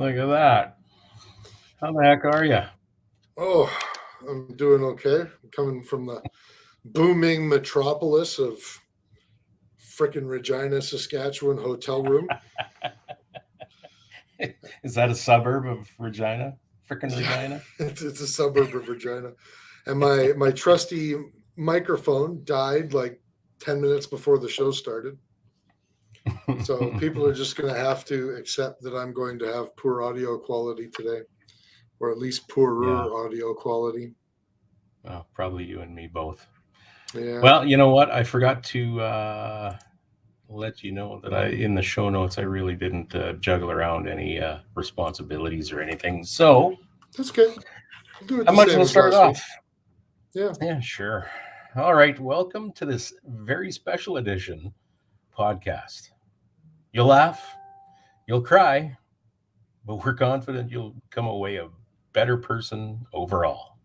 Look at that. How the heck are you? Oh, I'm doing okay. I'm coming from the booming metropolis of frickin' Regina, Saskatchewan hotel room. Is that a suburb of Regina? Frickin' Yeah, Regina? it's a suburb of Regina. And my trusty microphone died like 10 minutes before the show started. So people are just going to have to accept that I'm going to have poor audio quality today, or at least poorer Yeah. audio quality. Well, probably you and me both. Yeah. Well, you know what? I forgot to let you know that in the show notes, I really didn't juggle around any responsibilities or anything. So That's good. We'll do it I the might as same well as start last week. off. Yeah. Yeah, sure. All right. Welcome to this very special edition podcast. You'll laugh, you'll cry, but we're confident you'll come away a better person overall.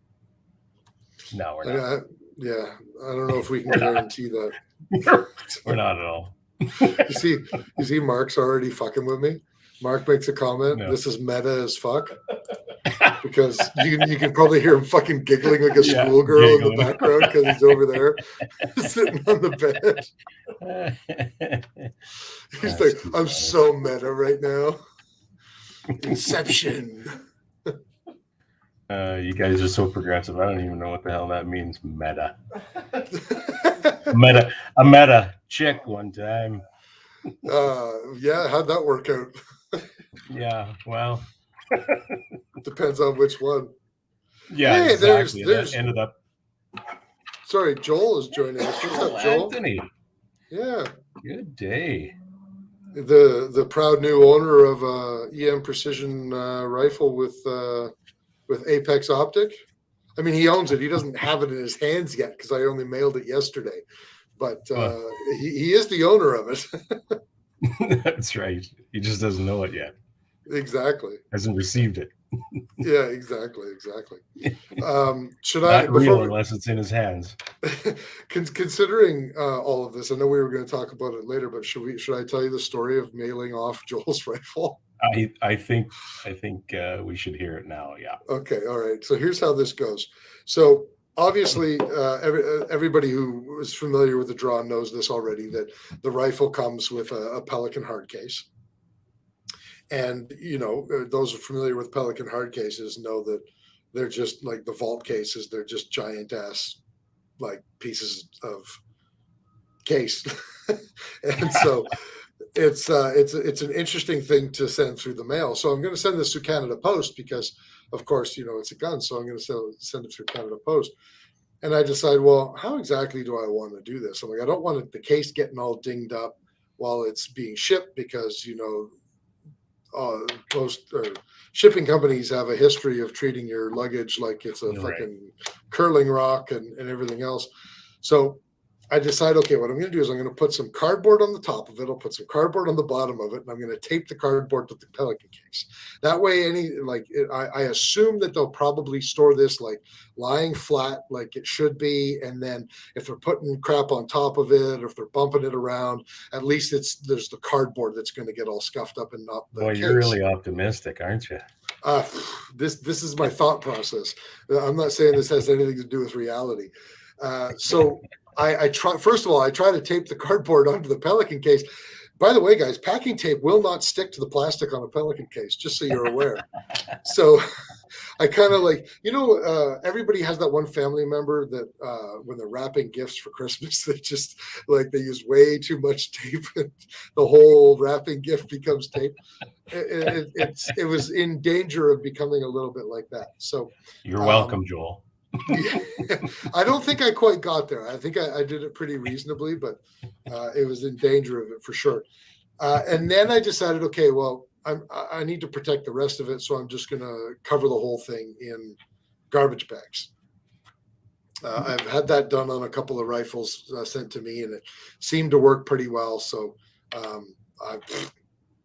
No, we're not. Yeah, I don't know if we can guarantee that. We're not at all. You see, Mark's already fucking with me. Mark makes a comment. No. This is meta as fuck, because you can probably hear him fucking giggling like a schoolgirl in the background because he's over there sitting on the bed. He's like, I'm so meta right now. Inception. You guys are so progressive. I don't even know what the hell that means. Meta. A meta chick one time. Yeah, how'd that work out? Yeah, well, depends on which one. Yeah, hey, exactly. There's that ended up. Sorry, Joel is joining us. What's up, Joel? Anthony. Yeah. Good day. The proud new owner of EM Precision rifle with Apex Optic. I mean, he owns it. He doesn't have it in his hands yet because I only mailed it yesterday. But he is the owner of it. That's right. He just doesn't know it yet. Exactly. Hasn't received it. Yeah, exactly. Should Not real unless it's in his hands. Considering all of this, I know we were going to talk about it later, but should I tell you the story of mailing off Joel's rifle? I think we should hear it now. Yeah. Okay. All right. So here's how this goes. So obviously, everybody who is familiar with the draw knows this already, that the rifle comes with a Pelican hard case. And, those who are familiar with Pelican hard cases know that they're just like the vault cases. They're just giant ass, like, pieces of case. And so it's an interesting thing to send through the mail. So I'm going to send this through Canada Post because, of course, it's a gun. So I'm going to send it through Canada Post. And I decide, well, how exactly do I want to do this? I'm like, I don't want the case getting all dinged up while it's being shipped because, most shipping companies have a history of treating your luggage like it's a fucking curling rock and everything else. So I decide, okay, what I'm going to do is I'm going to put some cardboard on the top of it. I'll put some cardboard on the bottom of it, and I'm going to tape the cardboard to the Pelican case. That way, I assume that they'll probably store this like lying flat, like it should be. And then if they're putting crap on top of it, or if they're bumping it around, at least there's the cardboard that's going to get all scuffed up and not the Boy, case. You're really optimistic, aren't you? This is my thought process. I'm not saying this has anything to do with reality. So I try. First of all, I try to tape the cardboard onto the Pelican case. By the way, guys, packing tape will not stick to the plastic on a Pelican case, just so you're aware. So I kind of everybody has that one family member that when they're wrapping gifts for Christmas, they just they use way too much tape and the whole wrapping gift becomes tape. It was in danger of becoming a little bit like that. So you're welcome, Joel. I don't think I quite got there. I think I did it pretty reasonably, but it was in danger of it for sure. And then I decided, okay, well, I need to protect the rest of it, so I'm just going to cover the whole thing in garbage bags. I've had that done on a couple of rifles sent to me, and it seemed to work pretty well. So I've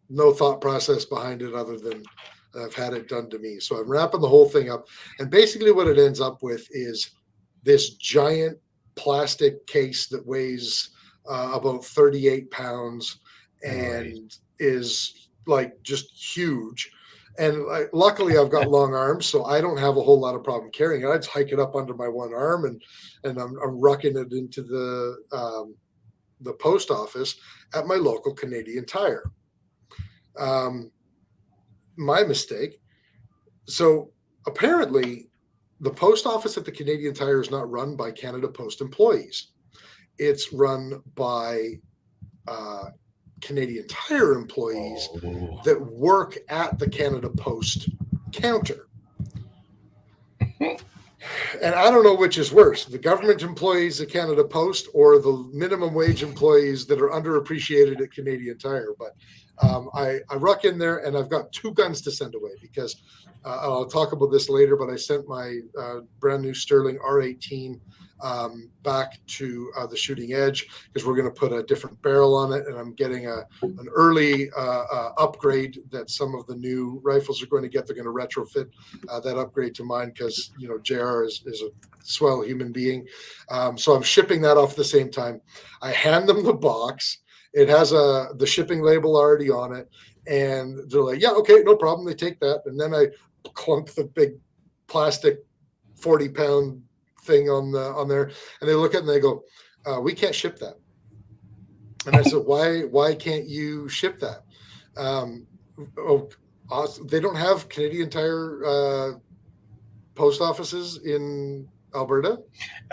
no thought process behind it other than I've had it done to me. So I'm wrapping the whole thing up. And basically what it ends up with is this giant plastic case that weighs about 38 pounds and is just huge. And luckily, I've got long arms, so I don't have a whole lot of problem carrying it. I just hike it up under my one arm, and I'm rucking it into the post office at my local Canadian Tire. My mistake. So apparently, the post office at the Canadian Tire is not run by Canada Post employees. It's run by Canadian Tire employees that work at the Canada Post counter. And I don't know which is worse, the government employees at Canada Post or the minimum wage employees that are underappreciated at Canadian Tire. But I ruck in there, and I've got 2 guns to send away because I'll talk about this later, but I sent my brand new Sterling R18 back to the Shooting Edge because we're going to put a different barrel on it, and I'm getting an early upgrade that some of the new rifles are going to get. They're going to retrofit that upgrade to mine because, you know, JR is a swell human being. So I'm shipping that off at the same time. I hand them the box. It has the shipping label already on it, and they're like, yeah, okay, no problem. They take that, and then I clunk the big plastic 40-pound thing on there, and they look at it and they go, we can't ship that. And I said, why can't you ship that? They don't have Canadian Tire post offices in Alberta?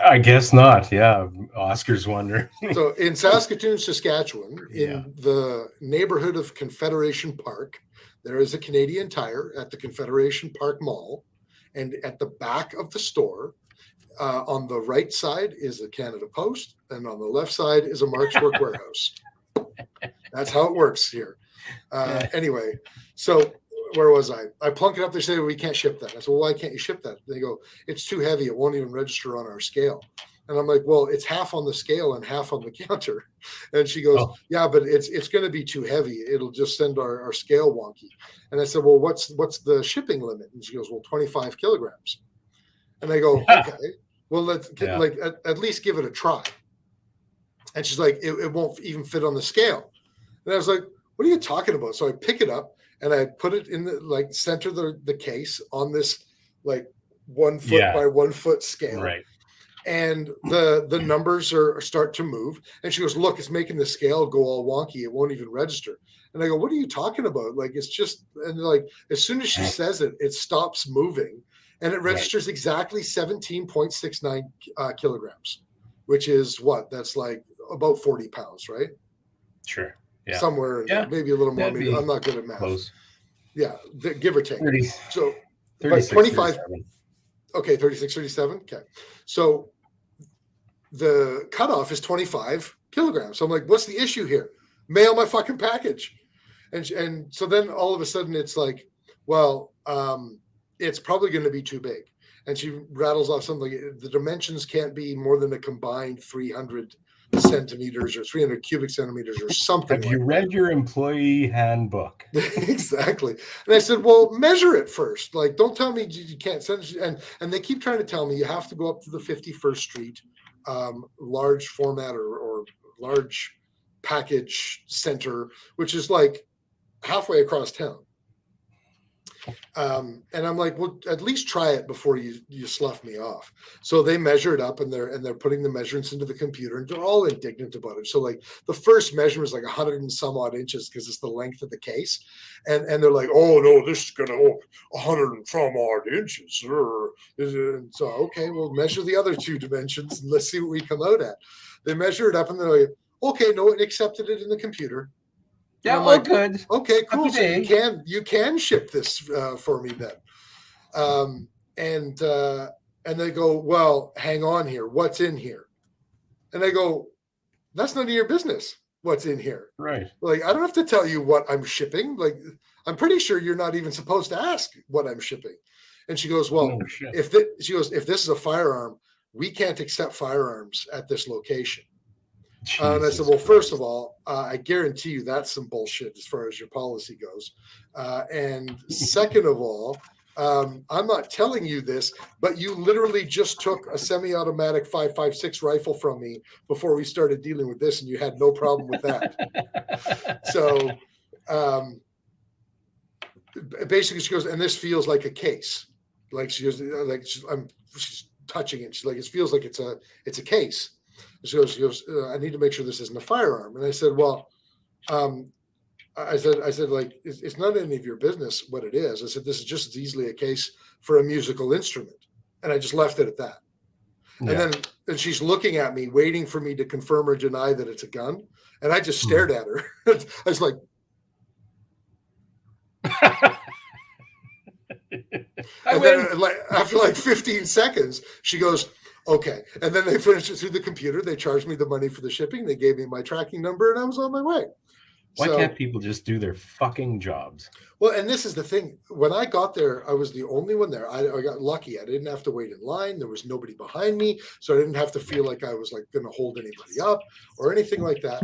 I guess not. Yeah. Oscar's wondering. So in Saskatoon, Saskatchewan, in the neighborhood of Confederation Park, there is a Canadian Tire at the Confederation Park Mall. And at the back of the store, on the right side is a Canada Post, and on the left side is a Mark's Work Warehouse. That's how it works here. Anyway, so where was I? I plunk it up. They say, we can't ship that. I said, well, why can't you ship that? They go, it's too heavy. It won't even register on our scale. And I'm like, well, it's half on the scale and half on the counter. And she goes, yeah, but it's going to be too heavy. It'll just send our scale wonky. And I said, well, what's the shipping limit? And she goes, well, 25 kilograms. And I go, okay, well, let's like at least give it a try. And she's like, it won't even fit on the scale. And I was like, what are you talking about? So I pick it up and I put it in the center the case on this 1 foot by 1 foot scale. Right. And the numbers start to move. And she goes, look, it's making the scale go all wonky. It won't even register. And I go, what are you talking about? Like, it's just, and as soon as she says it, it stops moving. And it registers exactly 17.69 kilograms, which is what? That's like about 40 pounds, right? Sure. Yeah. Somewhere, maybe a little more. Maybe I'm not good at math. Close. Yeah, give or take. 30, so 36, 25. 37. Okay, 36, 37. Okay. So the cutoff is 25 kilograms. So I'm like, what's the issue here? Mail my fucking package. And so then all of a sudden it's like, well, it's probably going to be too big. And she rattles off something like the dimensions can't be more than a combined 300 centimeters or 300 cubic centimeters or something. Have you read your employee handbook? Exactly. And I said, well, measure it first. Like, don't tell me you can't send it. And they keep trying to tell me you have to go up to the 51st Street large format or large package center, which is like halfway across town. And I'm like, well, at least try it before you slough me off. So they measure it up and they're putting the measurements into the computer, and they're all indignant about it. So like the first measurement is like 100 and some odd inches because it's the length of the case. And they're like, oh no, this is gonna 100 and some odd inches. And so, okay, we'll measure the other 2 dimensions and let's see what we come out at. They measure it up and they're like, okay, no, it accepted it in the computer. Yeah, all like, good. Okay, cool. So you can ship this for me then. And they go, well, hang on here. What's in here? And I go, that's none of your business. What's in here? Right. Like, I don't have to tell you what I'm shipping. Like, I'm pretty sure you're not even supposed to ask what I'm shipping. And she goes, well, if this is a firearm, we can't accept firearms at this location. And I said, well, first of all, I guarantee you that's some bullshit as far as your policy goes. And second of all, I'm not telling you this, but you literally just took a semi-automatic 5.56 rifle from me before we started dealing with this, and you had no problem with that. So basically she goes, and this feels like a case. Like she goes, like she's touching it. She's like, it feels like it's a case. She goes, I need to make sure this isn't a firearm. And I said, well, I said, like, it's not any of your business what it is. I said, this is just as easily a case for a musical instrument. And I just left it at that. Yeah. And she's looking at me, waiting for me to confirm or deny that it's a gun. And I just stared at her. I was like, and then like after like 15 seconds, she goes, okay. And then they finished it through the computer. They charged me the money for the shipping. They gave me my tracking number, and I was on my way. Why can't people just do their fucking jobs? Well, and this is the thing. When I got there, I was the only one there. I got lucky. I didn't have to wait in line. There was nobody behind me. So I didn't have to feel like I was like going to hold anybody up or anything like that.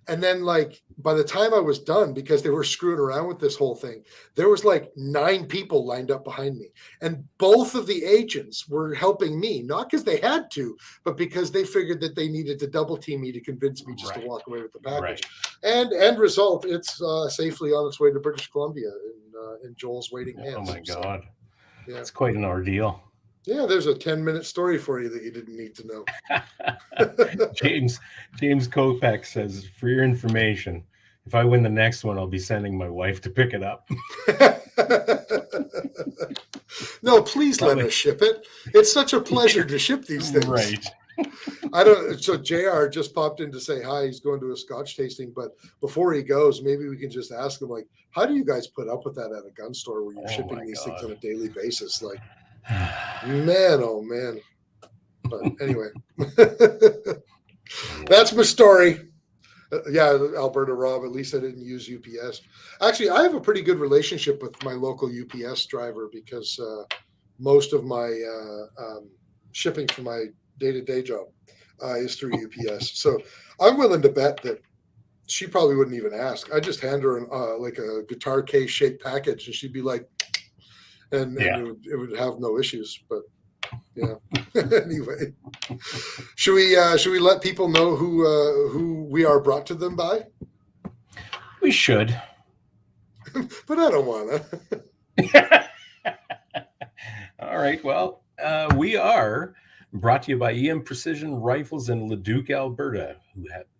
And then, like, by the time I was done, because they were screwing around with this whole thing, there was like 9 people lined up behind me. And both of the agents were helping me, not because they had to, but because they figured that they needed to double team me to convince me just to walk away with the package. Right. And end result, it's safely on its way to British Columbia in Joel's waiting hands. Oh, my God. So, yeah. It's quite an ordeal. Yeah, there's a 10-minute story for you that you didn't need to know. James Kopek says, for your information, if I win the next one, I'll be sending my wife to pick it up. No, please let us ship it. It's such a pleasure to ship these things. Right. So JR just popped in to say hi. He's going to a Scotch tasting, but before he goes, maybe we can just ask him, like, how do you guys put up with that at a gun store where you're shipping these things on a daily basis? Like, man, oh man. But anyway, that's my story. Yeah, Alberta Rob, at least I didn't use UPS. Actually, I have a pretty good relationship with my local UPS driver because most of my shipping for my day-to-day job is through UPS. So I'm willing to bet that she probably wouldn't even ask. I just hand her like a guitar case shaped package, and she'd be like, and it would have no issues. But yeah. Anyway, should we let people know who we are brought to them by? We should. But I don't want to. All right. Well, we are brought to you by EM Precision Rifles in Leduc, Alberta.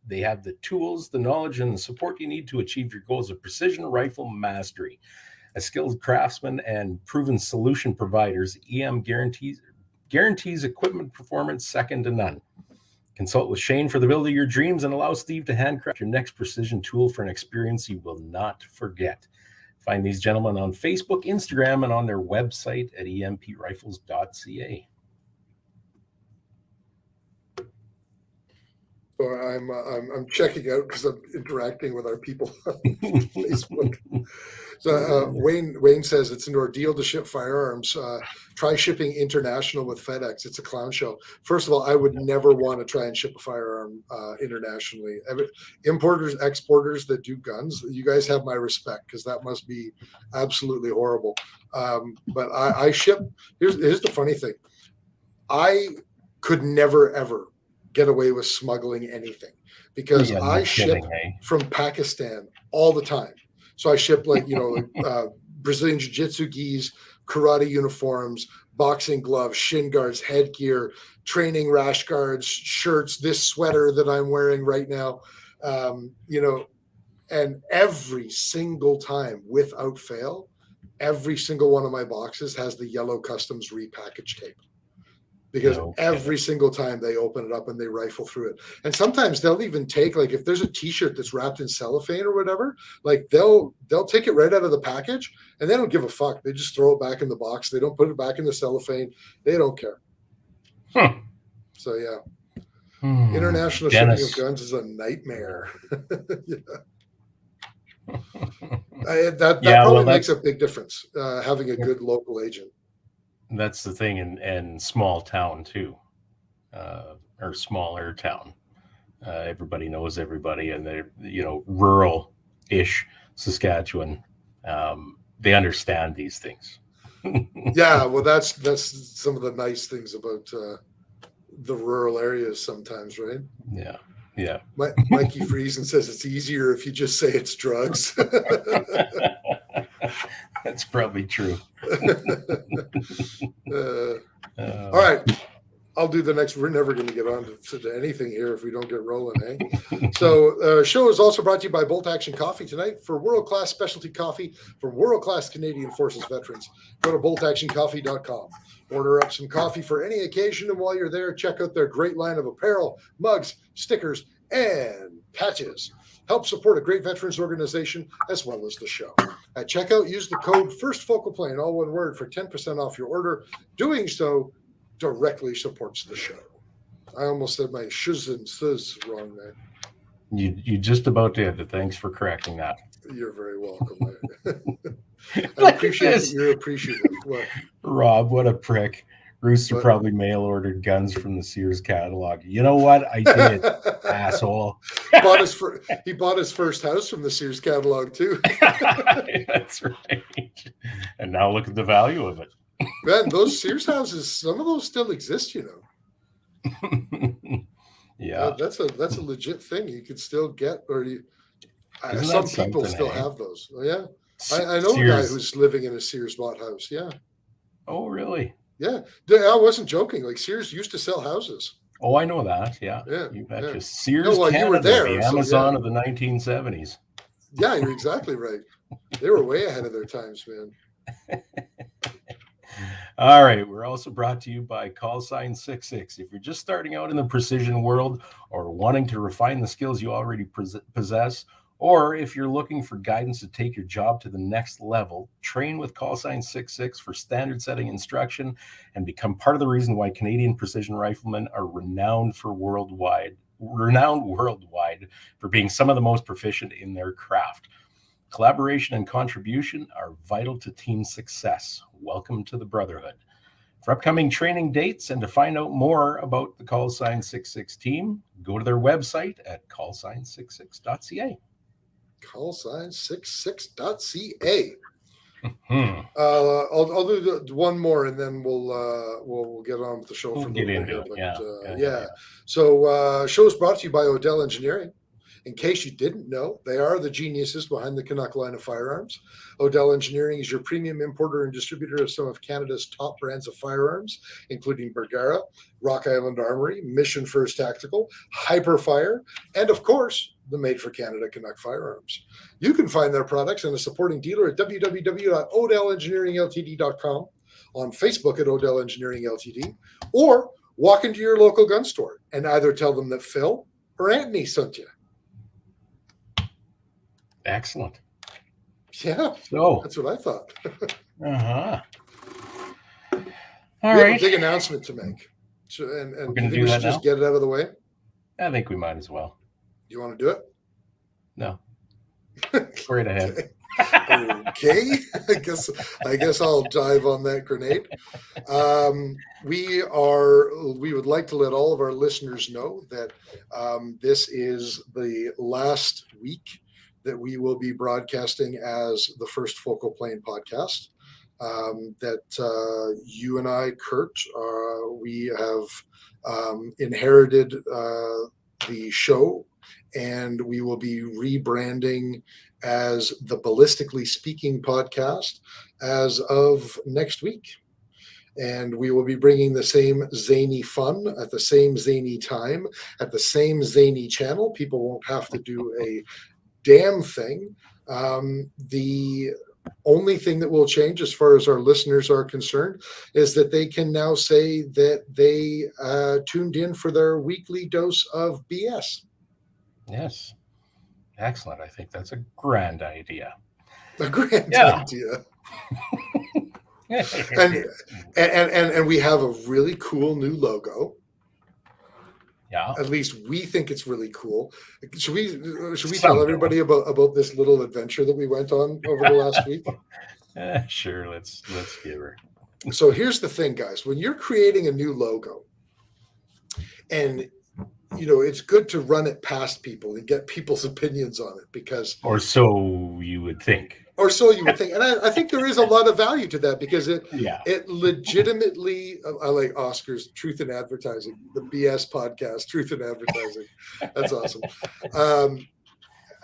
They have the tools, the knowledge, and the support you need to achieve your goals of precision rifle mastery. As skilled craftsmen and proven solution providers, EM guarantees equipment performance second to none. Consult with Shane for the build of your dreams and allow Steve to handcraft your next precision tool for an experience you will not forget. Find these gentlemen on Facebook, Instagram, and on their website at emprifles.ca. So I'm checking out because I'm interacting with our people on Facebook. So Wayne says it's an ordeal to ship firearms. Try shipping international with FedEx. It's a clown show. First of all, I would never want to try and ship a firearm internationally. Importers, exporters that do guns, you guys have my respect because that must be absolutely horrible. But I ship. Here's the funny thing. I could never ever get away with smuggling anything because I ship from Pakistan all the time. So I ship like Brazilian jiu-jitsu gis, karate uniforms, boxing gloves, shin guards, headgear, training rash guards, shirts, this sweater that I'm wearing right now, and every single time without fail, every single one of my boxes has the yellow customs repackage tape. Because every single time they open it up and they rifle through it. And sometimes they'll even take, like, if there's a t-shirt that's wrapped in cellophane or whatever, like they'll take it right out of the package and they don't give a fuck. They just throw it back in the box. They don't put it back in the cellophane. They don't care. So yeah. International shipping of guns is a nightmare. That probably makes a big difference, having a good local agent. That's the thing in small town too, or smaller town. Everybody knows everybody, and they're rural-ish Saskatchewan. They understand these things. Yeah, well, that's some of the nice things about the rural areas sometimes, right? Yeah. Yeah. Mikey Friesen says it's easier if you just say it's drugs. That's probably true. All right. I'll do the next. We're never going to get on to anything here if we don't get rolling, eh? So, show is also brought to you by Bolt Action Coffee tonight. For world-class specialty coffee from world-class Canadian Forces veterans, go to boltactioncoffee.com. Order up some coffee for any occasion, and while you're there, check out their great line of apparel, mugs, stickers, and patches. Help support a great veterans organization as well as the show. At checkout, use the code FIRSTFocalPlane, all one word, for 10% off your order. Doing so directly supports the show. I almost said my shiz and sizz wrong there. You just about did, but thanks for correcting that. You're very welcome. I appreciate that you're appreciative. What? Rob, what a prick. Rooster probably mail ordered guns from the Sears catalog. You know what? I did, asshole. He bought his first house from the Sears catalog too. That's right. And now look at the value of it. Man, those Sears houses, some of those still exist, you know. Yeah, that's a legit thing. You could still get, or some people still have those. Oh, yeah, I know Sears. A guy who's living in a Sears bought house. Yeah. Oh, really? Yeah, I wasn't joking. Like Sears used to sell houses. Oh, I know that. Yeah, you betcha. Yeah. Sears, no, well, Canada, you were there, the Amazon of the 1970s. Yeah, you're exactly right. They were way ahead of their times, man. All right. We're also brought to you by Callsign 66. If you're just starting out in the precision world or wanting to refine the skills you already possess, or if you're looking for guidance to take your job to the next level, train with Callsign 66 for standard setting instruction and become part of the reason why Canadian precision riflemen are renowned worldwide for being some of the most proficient in their craft. Collaboration and contribution are vital to team success. Welcome to the Brotherhood. For upcoming training dates and to find out more about the Callsign 66 team, go to their website at callsign66.ca. Callsign66.ca. I'll do one more and then we'll get on with the show. We'll get into it. Yeah. So, show is brought to you by Odell Engineering. In case you didn't know, they are the geniuses behind the Canuck line of firearms. Odell Engineering is your premium importer and distributor of some of Canada's top brands of firearms, including Bergara, Rock Island Armory, Mission First Tactical, Hyperfire, and of course, the Made for Canada Canuck firearms. You can find their products and a supporting dealer at www.odellengineeringltd.com, on Facebook at Odell Engineering Ltd, or walk into your local gun store and either tell them that Phil or Anthony sent you. Excellent. Yeah, so that's what I thought. All we right. have a big announcement to make. So, and we're going to do that now? Just get it out of the way? I think we might as well. You want to do it? No. Straight ahead. Okay. I guess I'll dive on that grenade. We would like to let all of our listeners know that this is the last week that we will be broadcasting as the First Focal Plane podcast. That you and I, Kurt, we have inherited the show, and we will be rebranding as the Ballistically Speaking podcast as of next week. And we will be bringing the same zany fun at the same zany time, at the same zany channel. People won't have to do a damn thing. The only thing that will change as far as our listeners are concerned is that they can now say that they tuned in for their weekly dose of BS. Yes. Excellent. I think that's a grand idea. A grand idea. and we have a really cool new logo. Yeah. At least we think it's really cool. Should we tell everybody about this little adventure that we went on over the last week? Sure. Let's give her. So here's the thing, guys. When you're creating a new logo, and it's good to run it past people and get people's opinions on it, because or so you would think. Or so you would think. And I think there is a lot of value to that because it legitimately, I like Oscar's Truth in Advertising, the BS podcast, Truth in Advertising. That's awesome.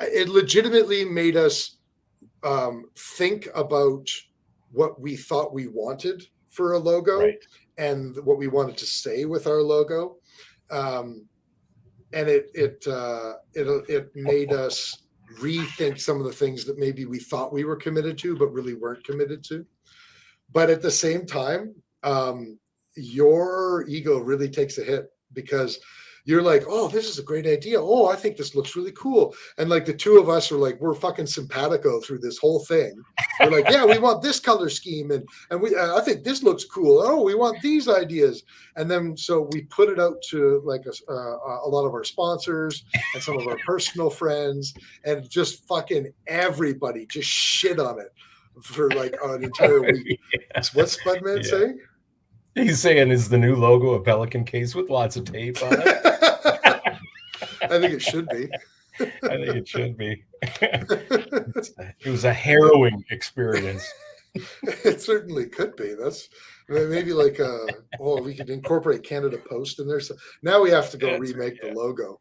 It legitimately made us think about what we thought we wanted for a logo and what we wanted to say with our logo. And it made us rethink some of the things that maybe we thought we were committed to, but really weren't committed to. But at the same time, your ego really takes a hit because you're like, oh, this is a great idea. Oh, I think this looks really cool. And like the two of us are like, we're fucking simpatico through this whole thing. We're like, yeah, we want this color scheme. And I think this looks cool. Oh, we want these ideas. And then, so we put it out to like a lot of our sponsors and some of our personal friends, and just fucking everybody just shit on it for like an entire week. What's Spudman saying? He's saying is the new logo a pelican case with lots of tape on it? I think it should be. I think it should be. It was a harrowing experience. It certainly could be. That's maybe like we could incorporate Canada Post in there. So now we have to go remake the logo.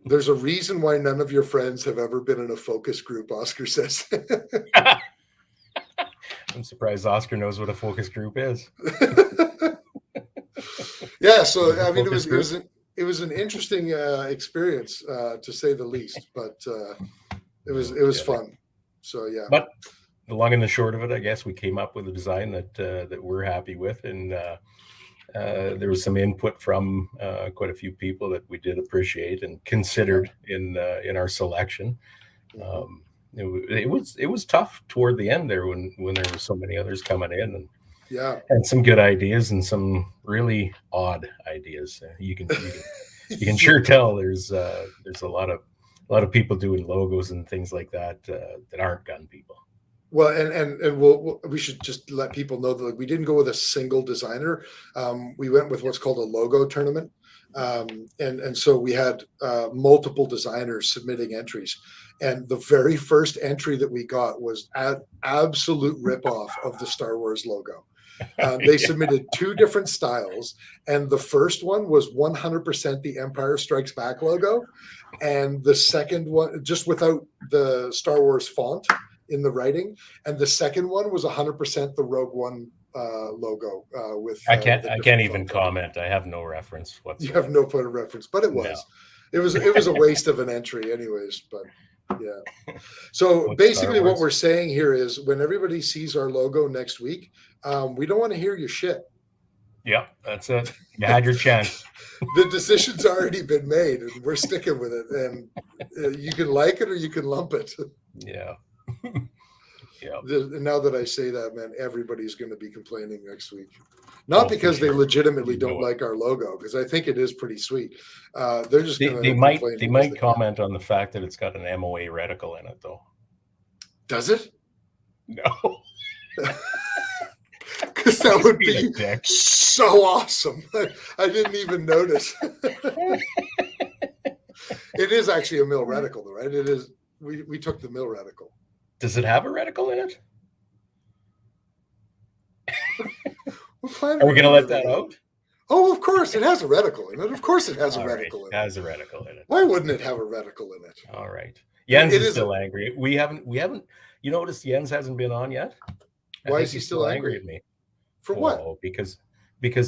There's a reason why none of your friends have ever been in a focus group, Oscar says. I'm surprised Oscar knows what a focus group is. Yeah, so I mean, it was an interesting experience to say the least, but it was fun. So yeah. But the long and the short of it, I guess we came up with a design that we're happy with, and there was some input from quite a few people that we did appreciate and considered in our selection. It was tough toward the end there when there were so many others coming in, and some good ideas and some really odd ideas. You can sure tell there's a lot of people doing logos and things like that that aren't gun people. Well, and we should just let people know that we didn't go with a single designer. We went with what's called a logo tournament. And so we had multiple designers submitting entries. And the very first entry that we got was an absolute ripoff of the Star Wars logo. They submitted two different styles, and the first one was 100% the Empire Strikes Back logo, and the second one just without the Star Wars font in the writing, and the second one was 100% the Rogue One logo with. I can't even comment. I have no reference whatsoever. You have no point of reference, but it was. No. It was a waste of an entry, anyways. But yeah. So basically, what we're saying here is, when everybody sees our logo next week, we don't want to hear your shit. Yeah, that's it. You had your chance. The decision's already been made, and we're sticking with it. And you can like it or you can lump it. Yeah. Yeah. Now that I say that, man, everybody's going to be complaining next week. Not because they legitimately don't like our logo, because I think it is pretty sweet. They're just they might comment on the fact that it's got an MOA reticle in it, though. Does it? No. Because that would be so awesome. I didn't even notice. It is actually a mill reticle, though, right? It is. We took the mill reticle. Does it have a reticle in it? Are we going to let that out? Oh, of course, it has a reticle in it. Of course, it has a reticle in it. It has a reticle in it. Why wouldn't it have a reticle in it? All right. Jens is still angry. We haven't. You notice Jens hasn't been on yet. Why is he still angry at me? For what? Because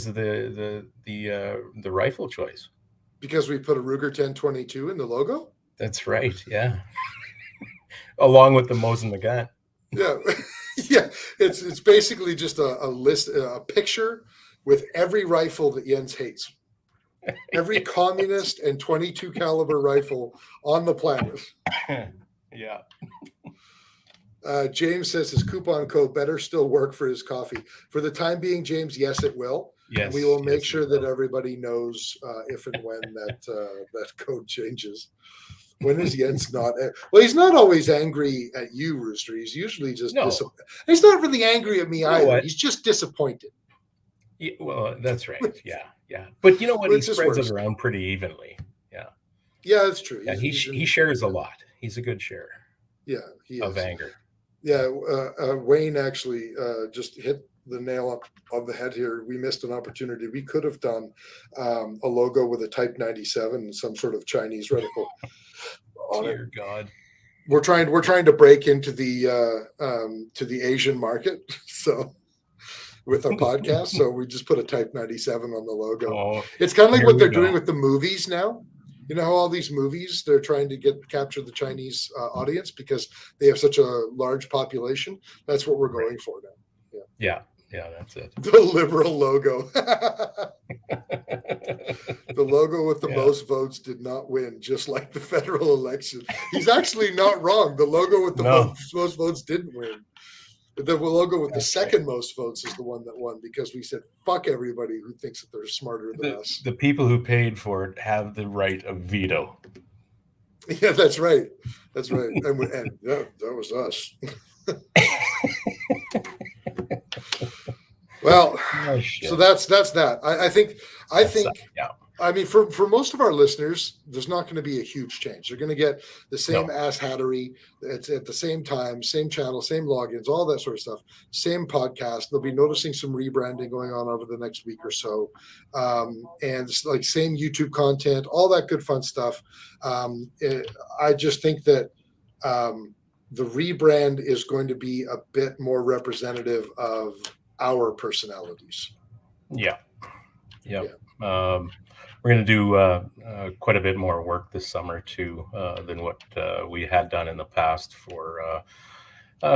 of the rifle choice. Because we put a Ruger 1022 in the logo. That's right. Yeah. Along with the Mosin Nagant. Yeah. Yeah. It's basically just a list, a picture with every rifle that Jens hates. Every communist and 22 caliber rifle on the planet. Yeah. James says his coupon code better still work for his coffee. For the time being, James, yes, it will. Yes. And we will make sure that everybody knows if and when that code changes. When is Jens not? Well, he's not always angry at you, Rooster. He's usually just disappointed. He's not really angry at me either. He's just disappointed. Yeah, well, that's right. Yeah, yeah. But you know what? He spreads it around pretty evenly. Yeah. Yeah, that's true. Yeah, he shares a lot. He's a good sharer. Yeah, he of is. anger. Yeah, Wayne actually just hit the nail up on the head here. We missed an opportunity. We could have done a logo with a Type 97 and some sort of Chinese reticle on it. Dear God. We're trying to break into the Asian market, so with our podcast. So we just put a Type 97 on the logo. Oh, it's kind of like here what we they're go. doing with the movies now. You know how all these movies, they're trying to capture the Chinese audience because they have such a large population. That's what we're going for now. Yeah, that's it. The liberal logo. The logo with the most votes did not win, just like the federal election. He's actually not wrong. The logo with the most votes didn't win. The logo with the second most votes is the one that won because we said, fuck everybody who thinks that they're smarter than us. The people who paid for it have the right of veto. Yeah, that's right. That's right. And yeah, that was us. Well, so that's that. I think. Yeah. I mean, for most of our listeners, there's not going to be a huge change. They're going to get the same ass hattery. It's at the same time, same channel, same logins, all that sort of stuff. Same podcast. They'll be noticing some rebranding going on over the next week or so, and it's like same YouTube content, all that good fun stuff. I just think that the rebrand is going to be a bit more representative of our personalities. Yeah. We're going to do quite a bit more work this summer too than what we had done in the past for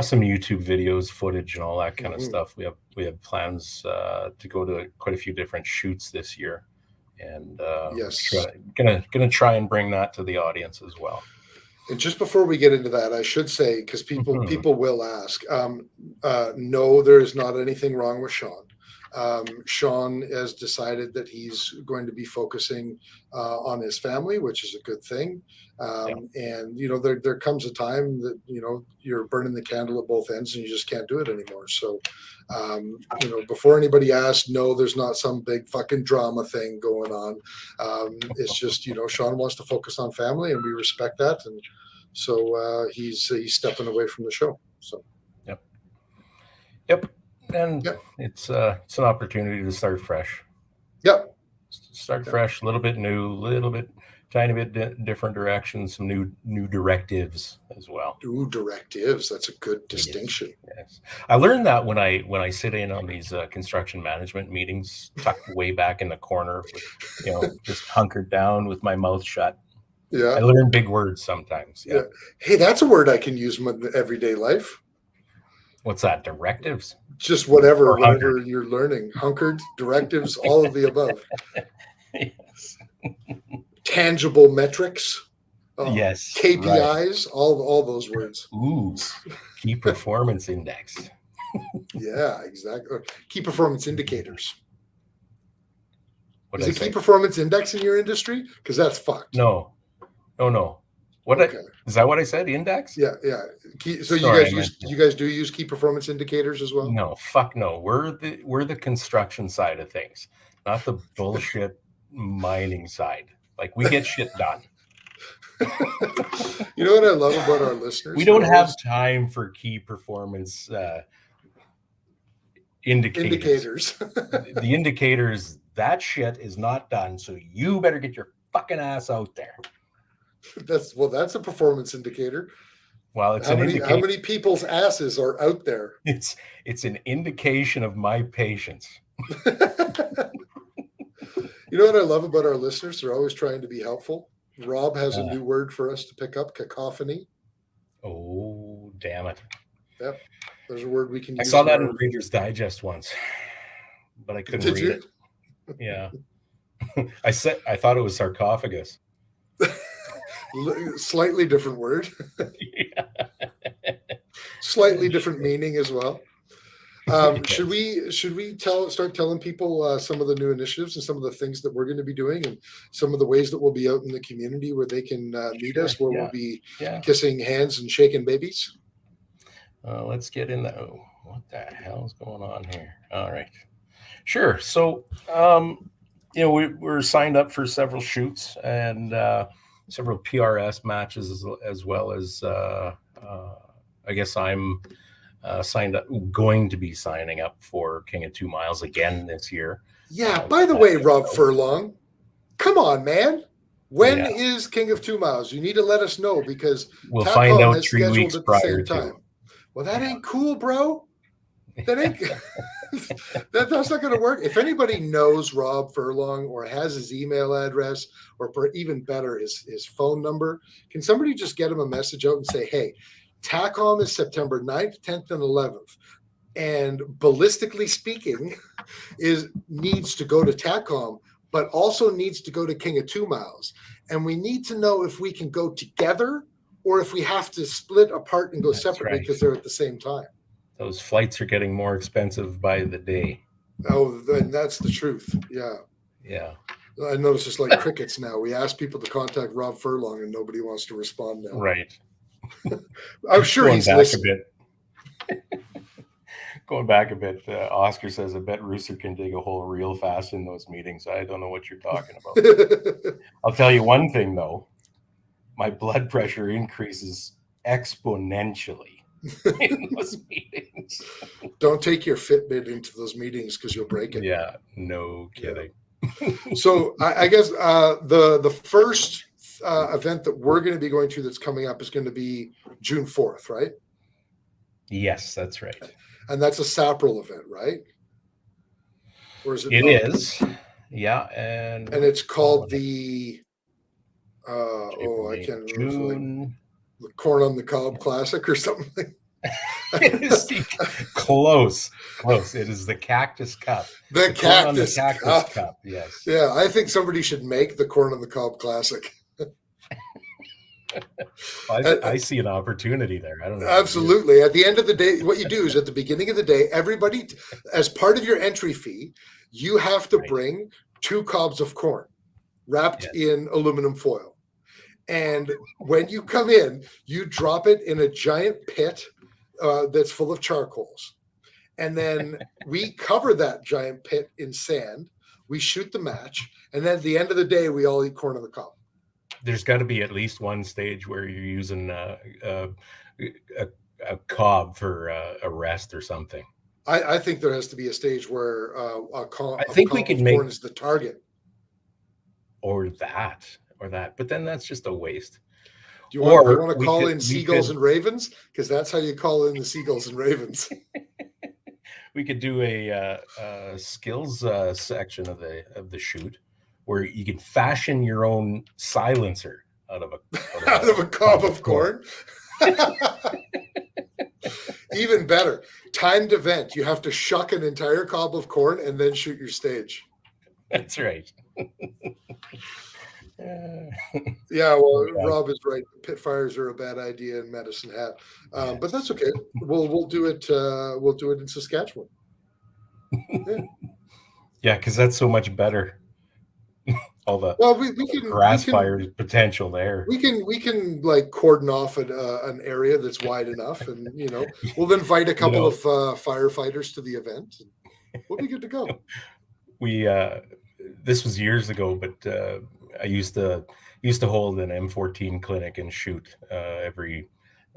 some YouTube videos, footage, and all that kind of stuff. We have plans to go to quite a few different shoots this year, and gonna try and bring that to the audience as well. And just before we get into that, I should say, because people will ask, no, there is not anything wrong with Sean. Sean has decided that he's going to be focusing on his family, which is a good thing. And, you know, there comes a time that, you know, you're burning the candle at both ends and you just can't do it anymore. So, you know, before anybody asks, no, there's not some big fucking drama thing going on. It's just, you know, Sean wants to focus on family and we respect that. And so he's stepping away from the show. So, Yep. And it's an opportunity to start fresh. Start fresh, a little bit new, tiny bit different directions, some new directives as well. New directives. That's a good distinction. Yes. I learned that when I sit in on these construction management meetings, tucked way back in the corner, with, you know, just hunkered down with my mouth shut. Yeah. I learn big words sometimes. Yeah. Hey, that's a word I can use in my everyday life. What's that? Directives? Just whatever you're learning. Hunkered, directives, all of the above. Yes. Tangible metrics. Yes. KPIs, all those words. Ooh, key performance index. Yeah, exactly. Key performance indicators. Is it key performance index in your industry? Because that's fucked. No. What is that what I said? Index? Yeah. So you guys do use key performance indicators as well? No, fuck no. We're the construction side of things, not the bullshit mining side. Like, we get shit done. You know what I love about our listeners? We don't have time for key performance indicators. The indicators, that shit is not done. So you better get your fucking ass out there. That's a performance indicator. Well, it's how many people's asses are out there? It's an indication of my patience. You know what I love about our listeners? They're always trying to be helpful. Rob has a new word for us to pick up: cacophony. Oh, damn it! Yep, there's a word we can use. I saw that in Reader's Digest once, but I couldn't read it. Yeah, I thought it was sarcophagus. Slightly different word. Slightly different meaning as well. Should we start telling people some of the new initiatives and some of the things that we're going to be doing and some of the ways that we'll be out in the community where they can meet us, where we'll be kissing hands and shaking babies? Let's get in the what the hell's going on here? All right, sure. So you know, we're signed up for several shoots and several PRS matches as well as I guess I'm signed up, going to be signing up for King of 2 Miles again this year. Yeah. By the way, Rob Furlong, come on, man. When is King of 2 Miles? You need to let us know because we'll find TACOM out has 3 scheduled weeks at the prior same to. time. Well, that ain't cool, bro. That ain't that's not going to work. If anybody knows Rob Furlong or has his email address or even better, his phone number, can somebody just get him a message out and say, hey, TACOM is September 9th, 10th, and 11th. And ballistically speaking, needs to go to TACOM, but also needs to go to King of 2 Miles. And we need to know if we can go together or if we have to split apart and go separately because they're at the same time. Those flights are getting more expensive by the day. Oh, then that's the truth. Yeah. Yeah. I notice it's like crickets now. We ask people to contact Rob Furlong and nobody wants to respond now. Right. I'm sure he's listening. Going back a bit, Oscar says, I bet Rooster can dig a hole real fast in those meetings. I don't know what you're talking about. I'll tell you one thing, though. My blood pressure increases exponentially in those meetings. Don't take your Fitbit into those meetings because you'll break it. Yeah, no kidding. Yeah. So I guess the first event that we're going to be going to that's coming up is going to be June 4th, right? Yes, that's right. And that's a Sapril event, right? Or is it? It is. Yeah, and it's called the I can't remember. The Corn on the Cob Classic or something. Close. It is the Cactus Cup. The Cactus Cup. Yes. Yeah, I think somebody should make the Corn on the Cob Classic. I see an opportunity there. I don't know. Absolutely. At the end of the day, what you do is at the beginning of the day, everybody, as part of your entry fee, you have to bring 2 cobs of corn wrapped in aluminum foil. And when you come in, you drop it in a giant pit that's full of charcoals. And then we cover that giant pit in sand. We shoot the match. And then at the end of the day, we all eat corn on the cob. There's got to be at least one stage where you're using a cob for a rest or something. I think there has to be a stage where a cob of corn is the target. Or that. But then that's just a waste. Do you want to call in seagulls and ravens? Because that's how you call in the seagulls and ravens. We could do a skills section of the shoot where you can fashion your own silencer out of a cob of corn. Even better, timed event. You have to shuck an entire cob of corn and then shoot your stage. That's right. Yeah, well, Rob is right. Pit fires are a bad idea in Medicine Hat, but that's okay. We'll do it. We'll do it in Saskatchewan. Yeah, because that's so much better. All the we can grass fire potential there. We can like cordon off an area that's wide enough, and we'll invite a couple of firefighters to the event. And we'll be good to go. We this was years ago, but I used to hold an M14 clinic and shoot every.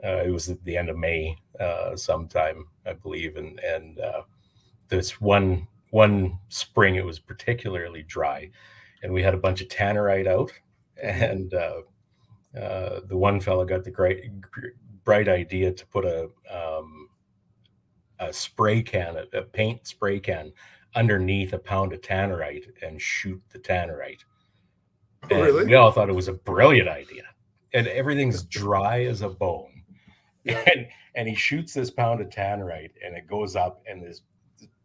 It was at the end of May, sometime I believe, and this one spring it was particularly dry, and we had a bunch of tannerite out, and the one fella got the bright idea to put a spray can, a paint spray can, underneath a pound of tannerite and shoot the tannerite. Oh, really? We all thought it was a brilliant idea, and everything's dry as a bone. Yeah. And he shoots this pound of tannerite, and it goes up, and there's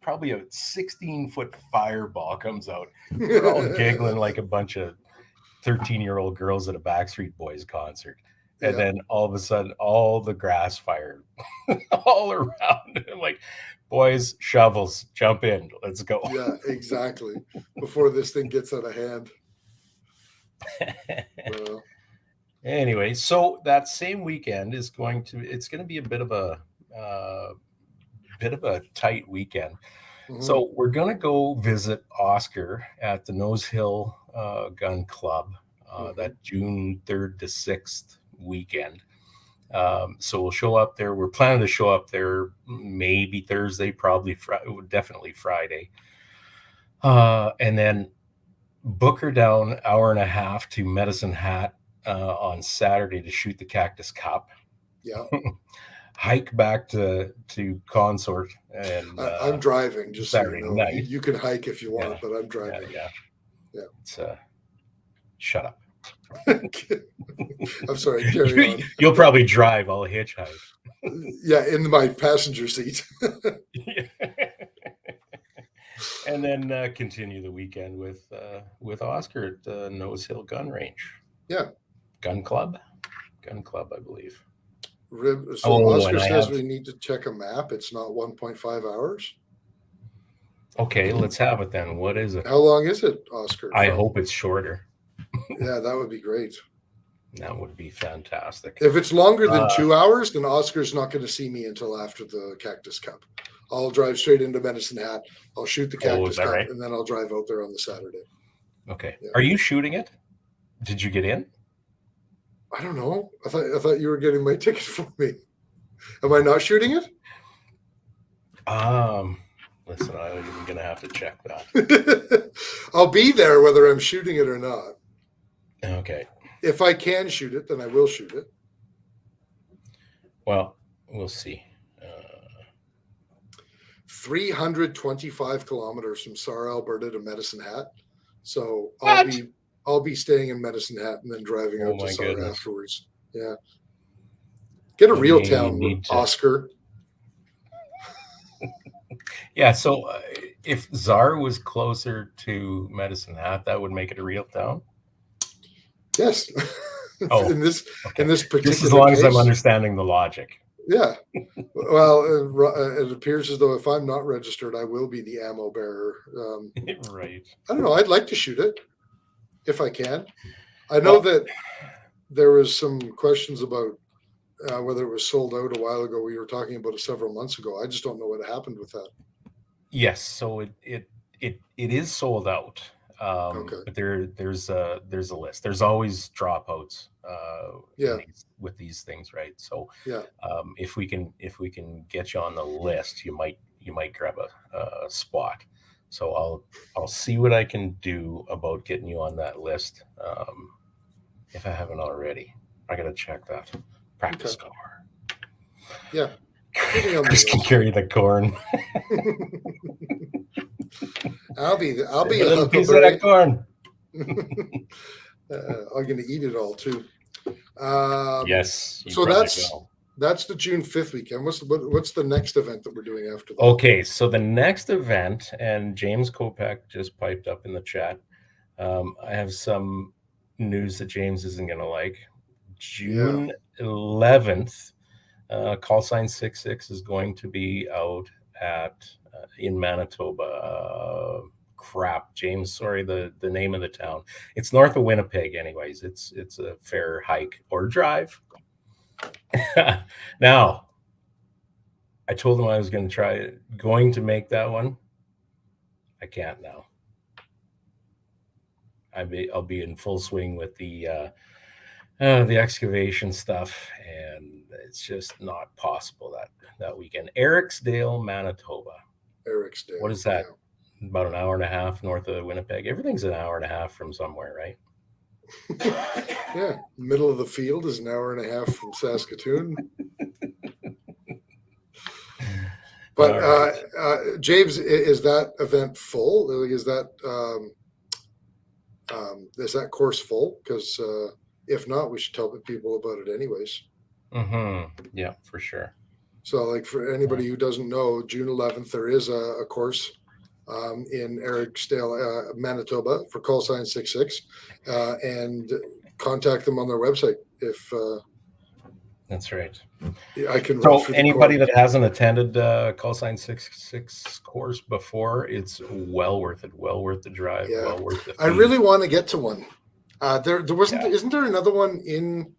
probably a 16-foot fireball comes out. We're all giggling like a bunch of 13-year-old girls at a Backstreet Boys concert. And then all of a sudden, all the grass fire all around. I'm like, boys, shovels, jump in. Let's go. Yeah, exactly. Before this thing gets out of hand. Anyway, so that same weekend it's going to be a bit of a tight weekend. Mm-hmm. So we're going to go visit Oscar at the Nose Hill Gun Club that June 3rd to 6th weekend. So we'll show up there. We're planning to show up there maybe Thursday, probably definitely Friday. And then book her down hour and a half to Medicine Hat on Saturday to shoot the Cactus Cup. Yeah. Hike back to Consort, and I'm driving. Just Saturday so you know, night. you can hike if you want, but I'm driving. Yeah. It's shut up. I'm sorry. Carry on. You'll probably drive. I'll hitchhike. Yeah, in my passenger seat. And then continue the weekend with Oscar at Nose Hill Gun Range. Yeah. Gun Club, I believe. So Oscar says we need to check a map. It's not 1.5 hours. Okay, let's have it then. What is it? How long is it, Oscar? I hope it's shorter. Yeah, that would be great. That would be fantastic. If it's longer than 2 hours, then Oscar's not going to see me until after the Cactus Cup. I'll drive straight into Medicine Hat. I'll shoot the Cactus Cup, right? And then I'll drive out there on the Saturday. Okay. Yeah. Are you shooting it? Did you get in? I don't know. I thought you were getting my ticket for me. Am I not shooting it? Listen, I'm gonna have to check that. I'll be there whether I'm shooting it or not. Okay. If I can shoot it, then I will shoot it. Well, we'll see. 325 kilometers from Sarre, Alberta to Medicine Hat. So what? I'll be staying in Medicine Hat and then driving out to Sarre afterwards. Yeah. Get a real town, Oscar. Yeah, so if Czar was closer to Medicine Hat, that would make it a real town? Yes. in this particular Just as long case, as I'm understanding the logic. Yeah. Well, it appears as though if I'm not registered, I will be the ammo bearer. Right. I don't know. I'd like to shoot it if I can. I know that there was some questions about whether it was sold out a while ago. We were talking about it several months ago. I just don't know what happened with that. Yes. So it is sold out. Okay. But there's a list. There's always dropouts with these things, right? So yeah, if we can get you on the list, you might grab a spot. So I'll see what I can do about getting you on that list. If I haven't already, I gotta check that practice car. Yeah, Chris can carry the corn. I'll be a little piece of that corn. I'm going to eat it all too. Yes. So that's the June 5th weekend. What's the next event that we're doing after that? Okay, so the next event, and James Kopech just piped up in the chat. I have some news that James isn't going to like. June 11th, Callsign 66 is going to be out at in Manitoba. James, sorry, the name of the town. It's north of Winnipeg anyways. It's a fair hike or drive. Now, I told him I was going to make that one. I can't now. I'll be in full swing with the excavation stuff, and it's just not possible that weekend. Ericsdale, Manitoba. Ericsdale. What is that? Yeah. About an hour and a half north of Winnipeg. Everything's an hour and a half from somewhere, right? Yeah, middle of the field is an hour and a half from Saskatoon. But James, is that event full? Is that course full? Because if not, we should tell people about it anyways. Mm-hmm. Yeah, for sure. So, like, for anybody who doesn't know, June 11th there is a course in Ericsdale, Manitoba, for Callsign 66, and contact them on their website if. That's right. I can. So anybody that hasn't attended Callsign 66 course before, it's well worth it. Well worth the drive. Yeah. Well worth it. I really want to get to one. There wasn't. Yeah. Isn't there another one in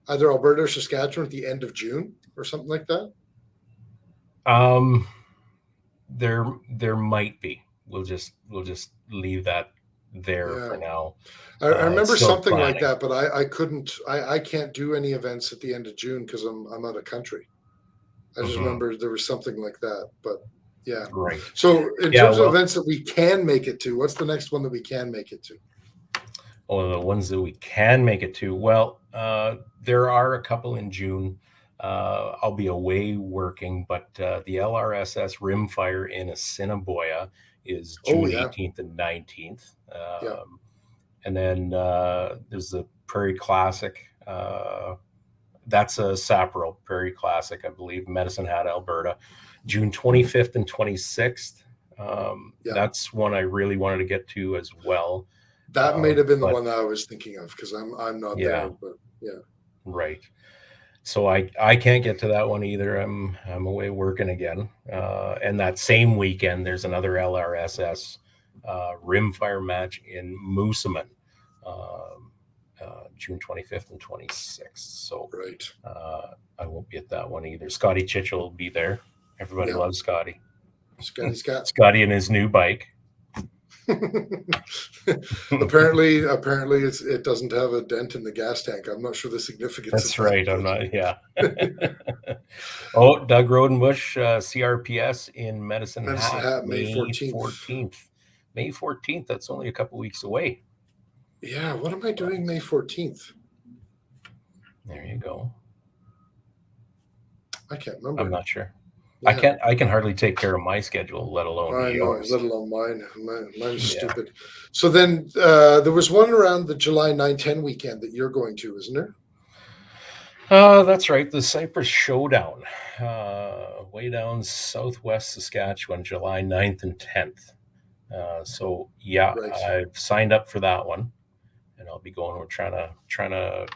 either Alberta or Saskatchewan at the end of June or something like that? There might be. We'll just leave that there Yeah. for now. I remember Still something like planning. that, but I can't do any events at the end of June because I'm out of country. I just Mhm. remember there was something like that, but yeah. Right. So in Yeah. terms of Well, events that we can make it to, what's the next one that we can make it to? the ones that we can make it to. Well, there are a couple in June. I'll be away working, but the LRSS Rimfire in Assiniboia is Oh June yeah, 18th and 19th. yeah. And then there's the Prairie Classic. That's a Saprel Prairie Classic, I believe, Medicine Hat, Alberta, June 25th and 26th. Yeah. That's one I really wanted to get to as well. That may have been the But one that I was thinking of because I'm not yeah, there, but yeah. right. So I can't get to that one either. I'm away working again. And that same weekend, there's another LRSS Rimfire match in Moosomin, um, June 25th and 26th. So Right. I won't be at that one either. Scotty Chitchell will be there. Everybody Yeah. loves Scotty. Scotty Scott. Scotty and his new bike. apparently it doesn't have a dent in the gas tank. I'm not sure the significance That's of that. right. I'm not. Yeah. Oh, Doug Rodenbush, CRPS in Medicine Medicine Hat, Hat, May May 14th. 14th. May 14th. That's only a couple weeks away. Yeah, what am I doing May 14th? There you go. I can't remember. I'm not sure. Yeah. I can hardly take care of my schedule, let alone I know, yours. let alone mine. Mine's Yeah. stupid. So then there was one around the July 9-10 weekend that you're going to, isn't there? That's right. The Cypress Showdown, way down southwest Saskatchewan, July 9th and 10th. So yeah, Right. I've signed up for that one, and I'll be going. We're trying to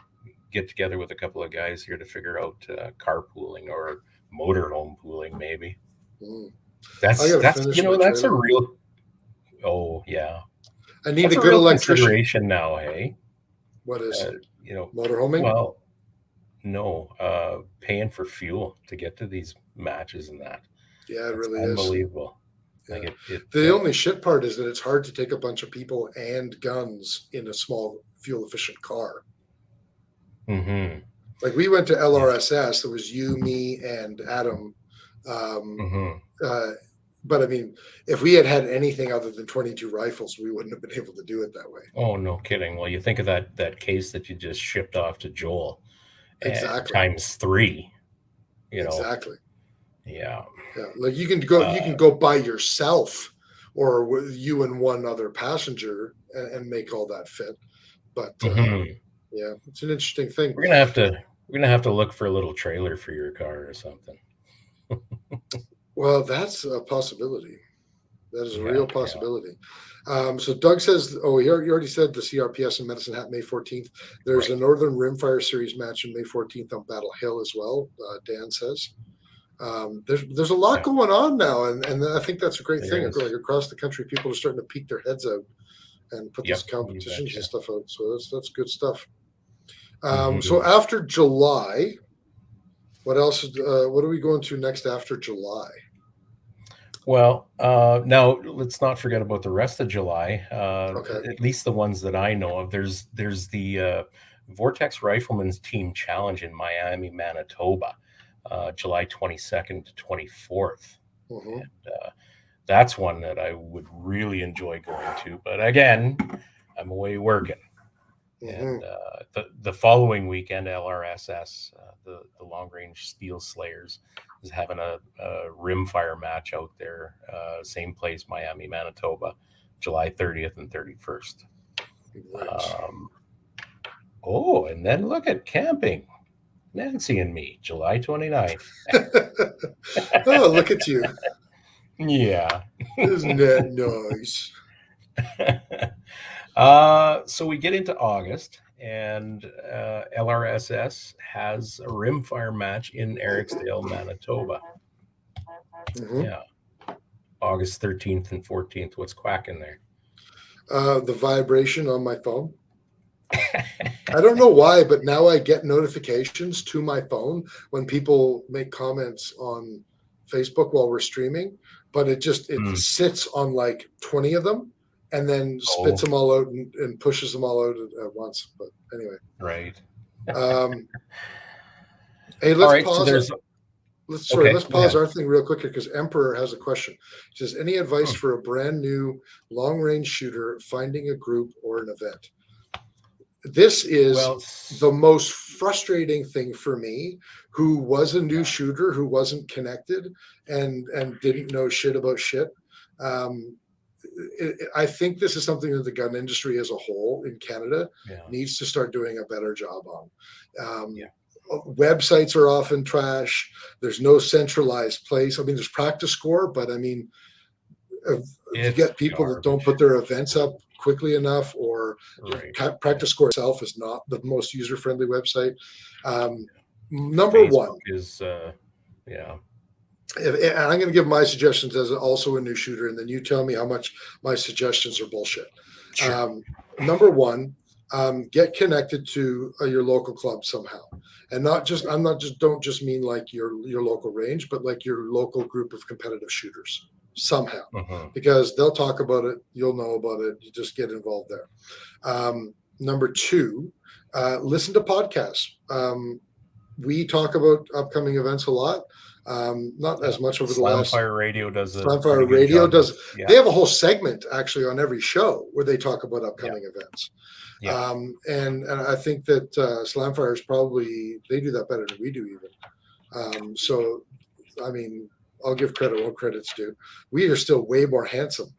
get together with a couple of guys here to figure out carpooling or motorhome pooling, maybe. Mm. I That's gotta finish my that's a trailer. real. Oh yeah, I need that's a a good real electrician. consideration now. Hey, What is motorhoming? well, no, paying for fuel to get to these matches and that. Yeah, it That's really is. unbelievable. Yeah. Like it The only shit part is that it's hard to take a bunch of people and guns in a small fuel efficient car. Mm-hmm. Like we went to LRSS, there was you, me, and Adam. Mm-hmm. But I mean, if we had anything other than 22 rifles, we wouldn't have been able to do it that way. Oh, no kidding. Well, you think of that case that you just shipped off to Joel, Exactly. times 3. Exactly. Yeah. Yeah. Like you can go by yourself, or with you and one other passenger, and make all that fit. But yeah, it's an interesting thing. We're gonna have to look for a little trailer for your car or something. Well, that's a possibility. That is a real possibility. So Doug says, you already said the CRPS in Medicine Hat, May 14th. There's a Northern Rimfire Series match on May 14th on Battle Hill as well, Dan says. There's a lot going on now, and I think that's a great thing. Like across the country, people are starting to peek their heads out and put these competitions and stuff out. So that's good stuff. So after July, what else? What are we going to next after July? Well, now let's not forget about the rest of July. At least the ones that I know of. There's the Vortex Rifleman's Team Challenge in Miami, Manitoba, July 22nd to 24th. Mm-hmm. And that's one that I would really enjoy going to. But again, I'm away working. Mm-hmm. And the following weekend, LRSS, the Long Range Steel Slayers, is having a rimfire match out there, same place, Miami, Manitoba, July 30th and 31st. Right. And then look at camping. Nancy and me, July 29th. Oh, look at you. Yeah. Isn't that nice? So we get into August, and LRSS has a rimfire match in Ericsdale, Manitoba. Mm-hmm. Yeah. August 13th and 14th. What's quacking there? The vibration on my phone. I don't know why, but now I get notifications to my phone when people make comments on Facebook while we're streaming, but it sits on like 20 of them, and then spits them all out and pushes them all out at once. But anyway, right. Hey, let's pause. So let's pause our thing real quick because Emperor has a question. He says, any advice for a brand new long range shooter finding a group or an event? This is the most frustrating thing for me, who was a new shooter, who wasn't connected and didn't know shit about shit. I think this is something that the gun industry as a whole in Canada needs to start doing a better job on. Websites are often trash. There's no centralized place. I mean, there's Practice Score, but I mean, you get people that don't put their events up quickly enough, or Practice Score itself is not the most user-friendly website. Number Facebook one is and I'm going to give my suggestions as also a new shooter, and then you tell me how much my suggestions are bullshit. Sure. Number one, get connected to your local club somehow, and don't just mean like your local range, but like your local group of competitive shooters somehow, because they'll talk about it, you'll know about it, you just get involved there. Number two, listen to podcasts. We talk about upcoming events a lot. Not as much over the last. Slamfire Radio does. Slamfire Radio does. They have a whole segment actually on every show where they talk about upcoming events. And I think that Slamfire is probably, they do that better than we do even. So, I mean, I'll give credit where credit's due. We are still way more handsome,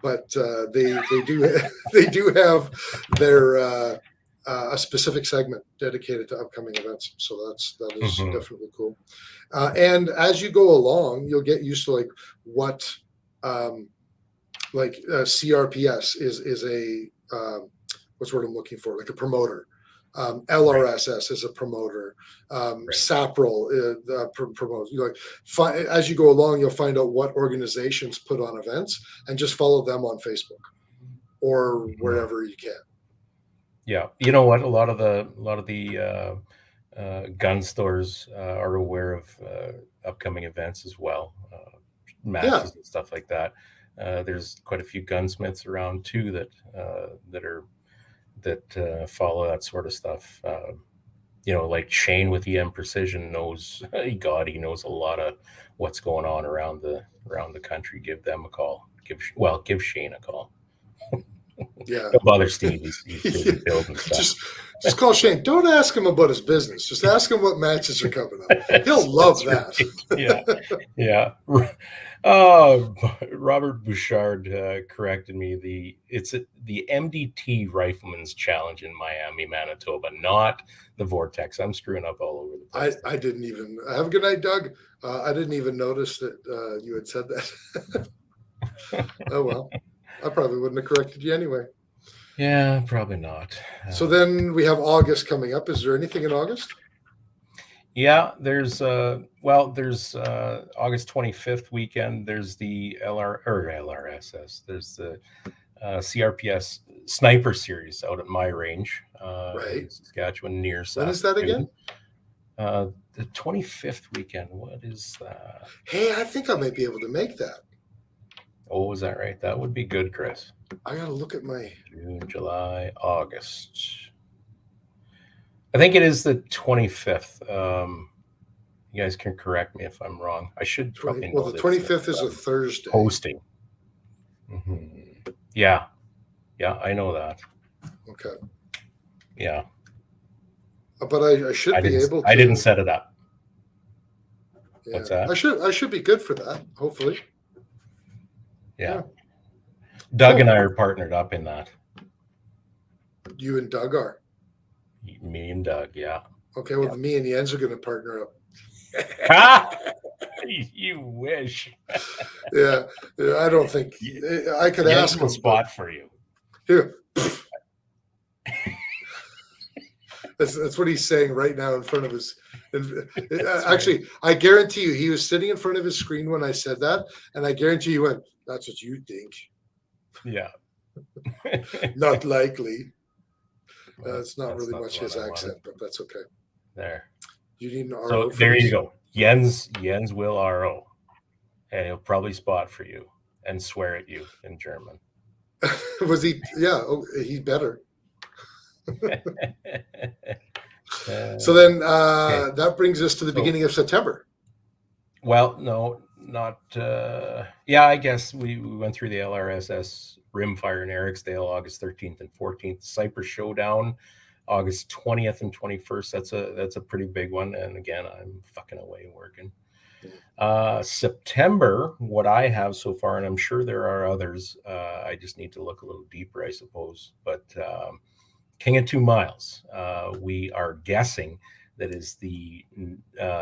but they do have their a specific segment dedicated to upcoming events. So that is definitely cool. And as you go along, you'll get used to like what CRPS is a what's the word I'm looking for? Like a promoter. LRSS is a promoter. SAPRL promotes. As you go along, you'll find out what organizations put on events, and just follow them on Facebook or wherever you can. Yeah, you know what? A lot of the gun stores are aware of upcoming events as well, matches and stuff like that. There's quite a few gunsmiths around too that follow that sort of stuff. Like Shane with EM Precision knows. God, he knows a lot of what's going on around the country. Give them a call. Give Shane a call. Yeah. Don't bother Steve. He's busy building stuff. Just call Shane. Don't ask him about his business. Just ask him what matches are coming up. He'll love that. Yeah. Robert Bouchard corrected me. It's the MDT Rifleman's Challenge in Miami, Manitoba, not the Vortex. I'm screwing up all over the place. I didn't even. Have a good night, Doug. I didn't even notice that you had said that. Oh well. I probably wouldn't have corrected you anyway. Yeah, probably not. So then we have August coming up. Is there anything in August? Yeah, there's August 25th weekend. There's the LRSS. There's the CRPS Sniper Series out at my range, in Saskatchewan near Saskatoon. When is that again? The 25th weekend. What is that? Hey, I think I might be able to make that. Oh, is that right? That would be good, Chris. I gotta look at my June, July, August. I think it is the 25th. You guys can correct me if I'm wrong. I should probably know. Well, the 25th is a Thursday. Hosting. Mm-hmm. Yeah, I know that. Okay. Yeah. But I should be able to. I didn't set it up. Yeah. What's that? I should be good for that, hopefully. Yeah. Doug and I are partnered up in that. You and Doug are? Me and Doug, yeah. Okay, well, me and Jens are going to partner up. You wish. Yeah, I don't think I could ask him. A spot for you. Here. That's what he's saying right now in front of his. Actually, I guarantee you, he was sitting in front of his screen when I said that, and I guarantee you went, "That's what you think." Yeah. Not likely. It's not really much his accent, but that's okay. There. You need an RO. So there you go. Jens will RO, and he'll probably spot for you and swear at you in German. Was he? Yeah, he's better. So then Okay. that brings us to the beginning of September. Well, no, not. Yeah, I guess we went through the LRSS Rimfire in Ericsdale, August 13th and 14th. Cypress Showdown, August 20th and 21st. That's a pretty big one. And again, I'm fucking away working. September, what I have so far, and I'm sure there are others. I just need to look a little deeper, I suppose. But King of 2 Miles, we are guessing that is the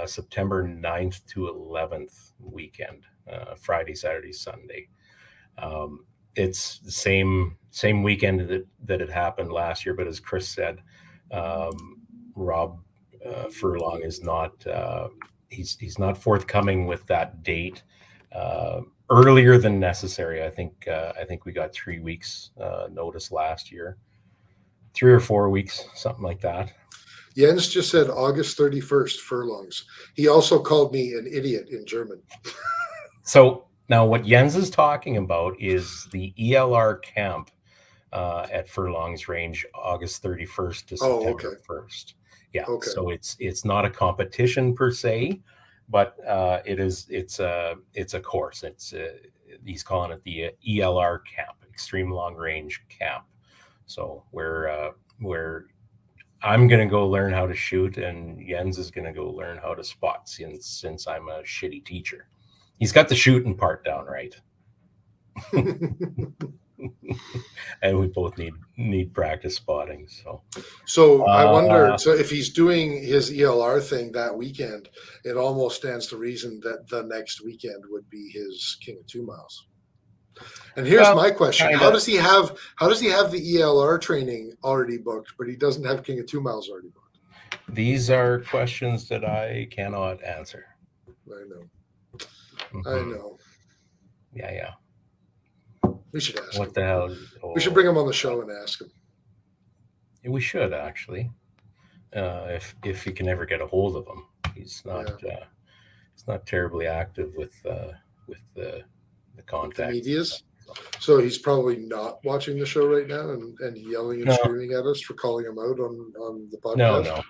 September 9th to 11th weekend, Friday, Saturday, Sunday. It's the same weekend that it happened last year, but as Kris said, Rob Furlong is not he's not forthcoming with that date earlier than necessary. I think we got 3 weeks notice last year, 3 or 4 weeks, something like that. Jens just said August 31st furlongs. He also called me an idiot in German. So now what Jens is talking about is the ELR camp at Furlong's Range, August 31st to September 1st. Yeah. Okay. So it's not a competition per se, but it's a course. He's calling it the ELR camp, Extreme Long Range Camp. So where I'm going to go learn how to shoot, and Jens is going to go learn how to spot, since I'm a shitty teacher. He's got the shooting part down right. And we both need practice spotting. So I wonder, so if he's doing his ELR thing that weekend, it almost stands to reason that the next weekend would be his King of 2 Miles. And here's my question: How does he have the ELR training already booked, but he doesn't have King of 2 Miles already booked? These are questions that I cannot answer. I know. Mm-hmm. I know. Yeah. We should ask him. What the hell? We should bring him on the show and ask him. We should actually, if you can ever get a hold of him. He's not terribly active with the contact. The medias. So he's probably not watching the show right now and yelling and screaming at us for calling him out on the podcast. No.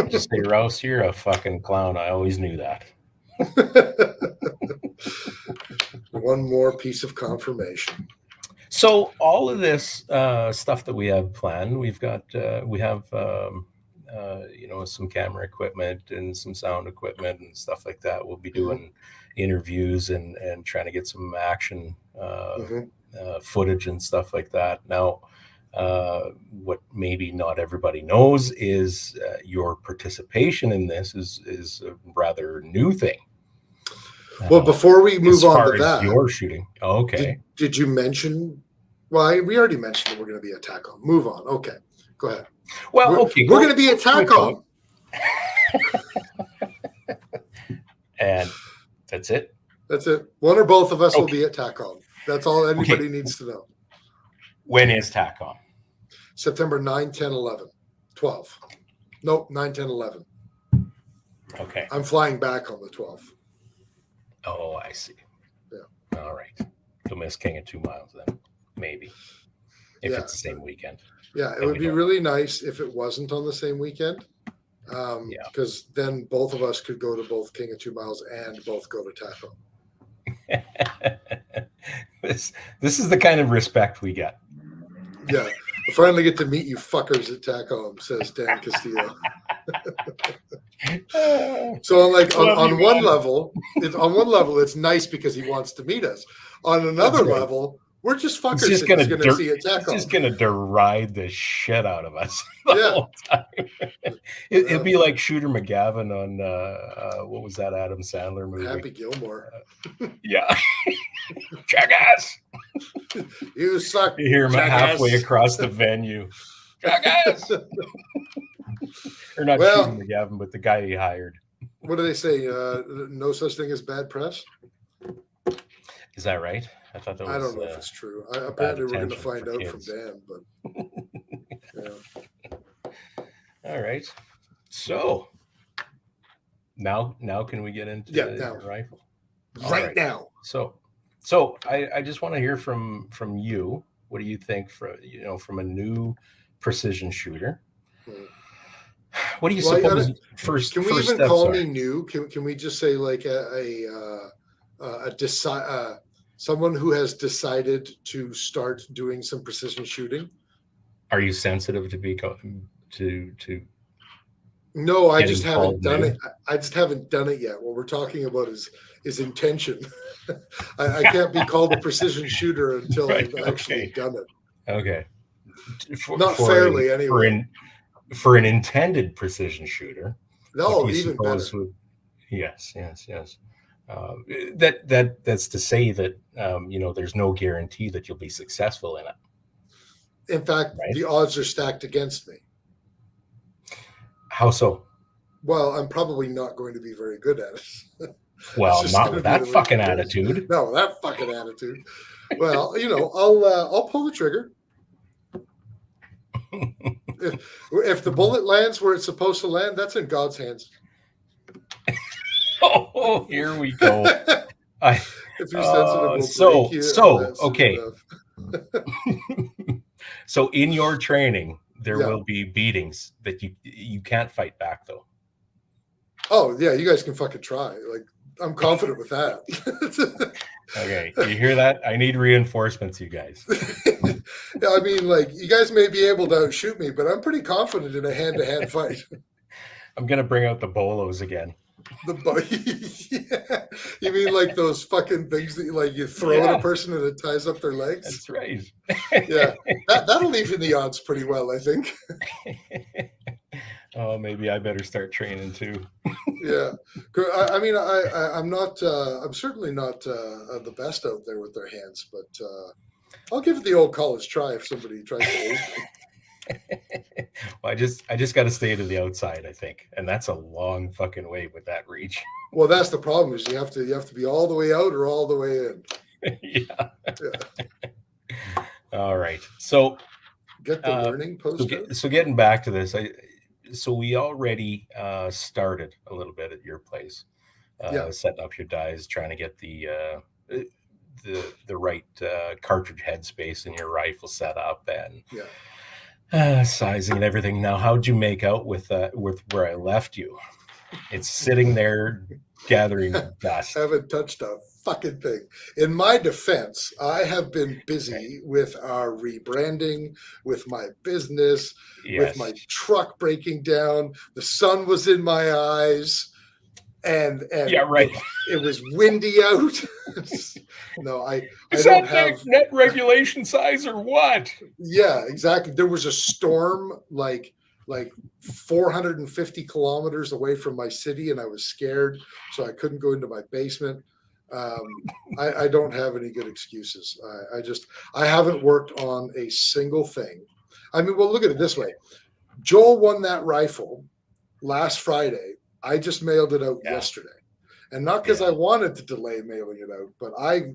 Just say, Rouse, you're a fucking clown. I always knew that. One more piece of confirmation. So all of this stuff that we have planned, we have some camera equipment and some sound equipment and stuff like that. We'll be doing interviews and trying to get some action footage and stuff like that. Now, what maybe not everybody knows is your participation in this is a rather new thing. Well, before we move on to that, your shooting. Okay. Did you mention? Well, we already mentioned that we're going to be at TACOM. Move on. Okay, go ahead. Well, we're going to be at TACOM. And that's it. That's it. One or both of us will be at TACOM. That's all anybody needs to know. When is TACOM? September 9, 10, 11, 12. Nope, 9, 10, 11. Okay. I'm flying back on the 12th. Oh, I see. Yeah. All right. You'll miss King of 2 Miles then, maybe, if it's the same weekend. Yeah, it would be really nice if it wasn't on the same weekend. Because then both of us could go to both King of 2 Miles and both go to TACOM. This is the kind of respect we get. Yeah. I finally get to meet you fuckers at TACOM, says Dan Castillo. So on one level, it's nice because he wants to meet us. On another level, we're just fuckers he's going to see at TACOM. He's just going to deride the shit out of us the whole time. It'll be like Shooter McGavin on what was that Adam Sandler movie? Happy Gilmore. Yeah. Jackass. You suck. You hear him halfway across the venue. Jackass. Or not Shooter McGavin, but the guy he hired. What do they say? No such thing as bad press? Is that right? I thought that was. I don't know if it's true. Apparently, we're going to find out from Dan. But all right. So now can we get into the rifle? Right now. So I just want to hear from you. What do you think from a new precision shooter? What do you suppose first Can we even steps call are? me new? Can we just say like someone who has decided to start doing some precision shooting? Are you sensitive to No, I just getting haven't called done new? it. I just haven't done it yet. What we're talking about is intention. I can't be called a precision shooter until Right. I've actually Okay. done it. Okay. Not fairly, anyway. For an intended precision shooter, what do No, you even suppose better. would? Yes. Uh, that's to say that there's no guarantee that you'll be successful in it, In fact, right? the odds are stacked against me. How so? Well, I'm probably not going to be very good at it. That's Well, just not going to with be that the way fucking it is. attitude. No, that fucking attitude. Well, I'll pull the trigger. If the bullet lands where it's supposed to land, that's in God's hands. Oh, here we go. I If you're sensitive, we'll break so you, and so that's soon okay. enough. So in your training, there Yeah. will be beatings that you can't fight back, though. Oh yeah, you guys can fucking try. Like I'm confident with that. Okay, you hear that? I need reinforcements, you guys. I mean, like you guys may be able to outshoot me, but I'm pretty confident in a hand-to-hand fight. I'm gonna bring out the bolos again. Yeah. You mean like those fucking things that you throw at a person and it ties up their legs? That's right. Yeah, that'll even the odds pretty well, I think. Oh, maybe I better start training too. Yeah, I mean, I'm not. I'm certainly not the best out there with their hands, but I'll give it the old college try if somebody tries to aid me. Well, I just got to stay to the outside, I think, and that's a long fucking way with that reach. Well, that's the problem is you have to be all the way out or all the way in. Yeah. Yeah. All right. So get the learning postcard. So getting back to this, so we already started a little bit at your place, setting up your dies, trying to get the right cartridge headspace in your rifle set up and sizing and everything. Now, how'd you make out with where I left you? It's sitting there gathering dust. I haven't touched a fucking thing. In my defense, I have been busy with our rebranding, with my business, with my truck breaking down. The sun was in my eyes, and yeah, right. It was windy out. No, I Is don't that have net regulation size or what? Yeah, exactly. There was a storm like 450 kilometers away from my city, and I was scared, so I couldn't go into my basement. I don't have any good excuses. I haven't worked on a single thing. I mean, well, look at it this way. Joel won that rifle last Friday. I just mailed it out yesterday. And not because I wanted to delay mailing it out, but I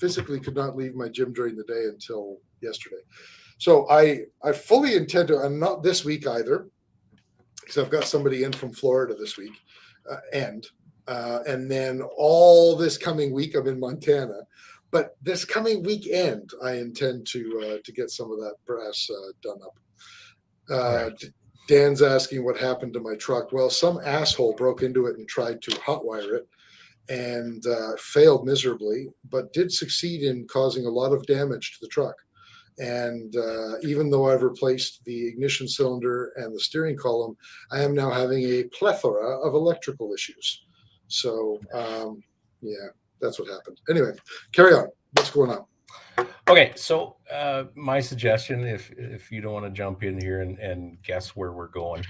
physically could not leave my gym during the day until yesterday. So I fully intend to, and not this week either, because I've got somebody in from Florida this week, and then all this coming week I'm in Montana. But this coming weekend, I intend to get some of that brass done up. Right. Dan's asking what happened to my truck. Well, some asshole broke into it and tried to hotwire it and failed miserably, but did succeed in causing a lot of damage to the truck. And even though I've replaced the ignition cylinder and the steering column, I am now having a plethora of electrical issues. So, yeah, that's what happened. Anyway, carry on. What's going on? Okay, so my suggestion, if you don't want to jump in here and guess where we're going,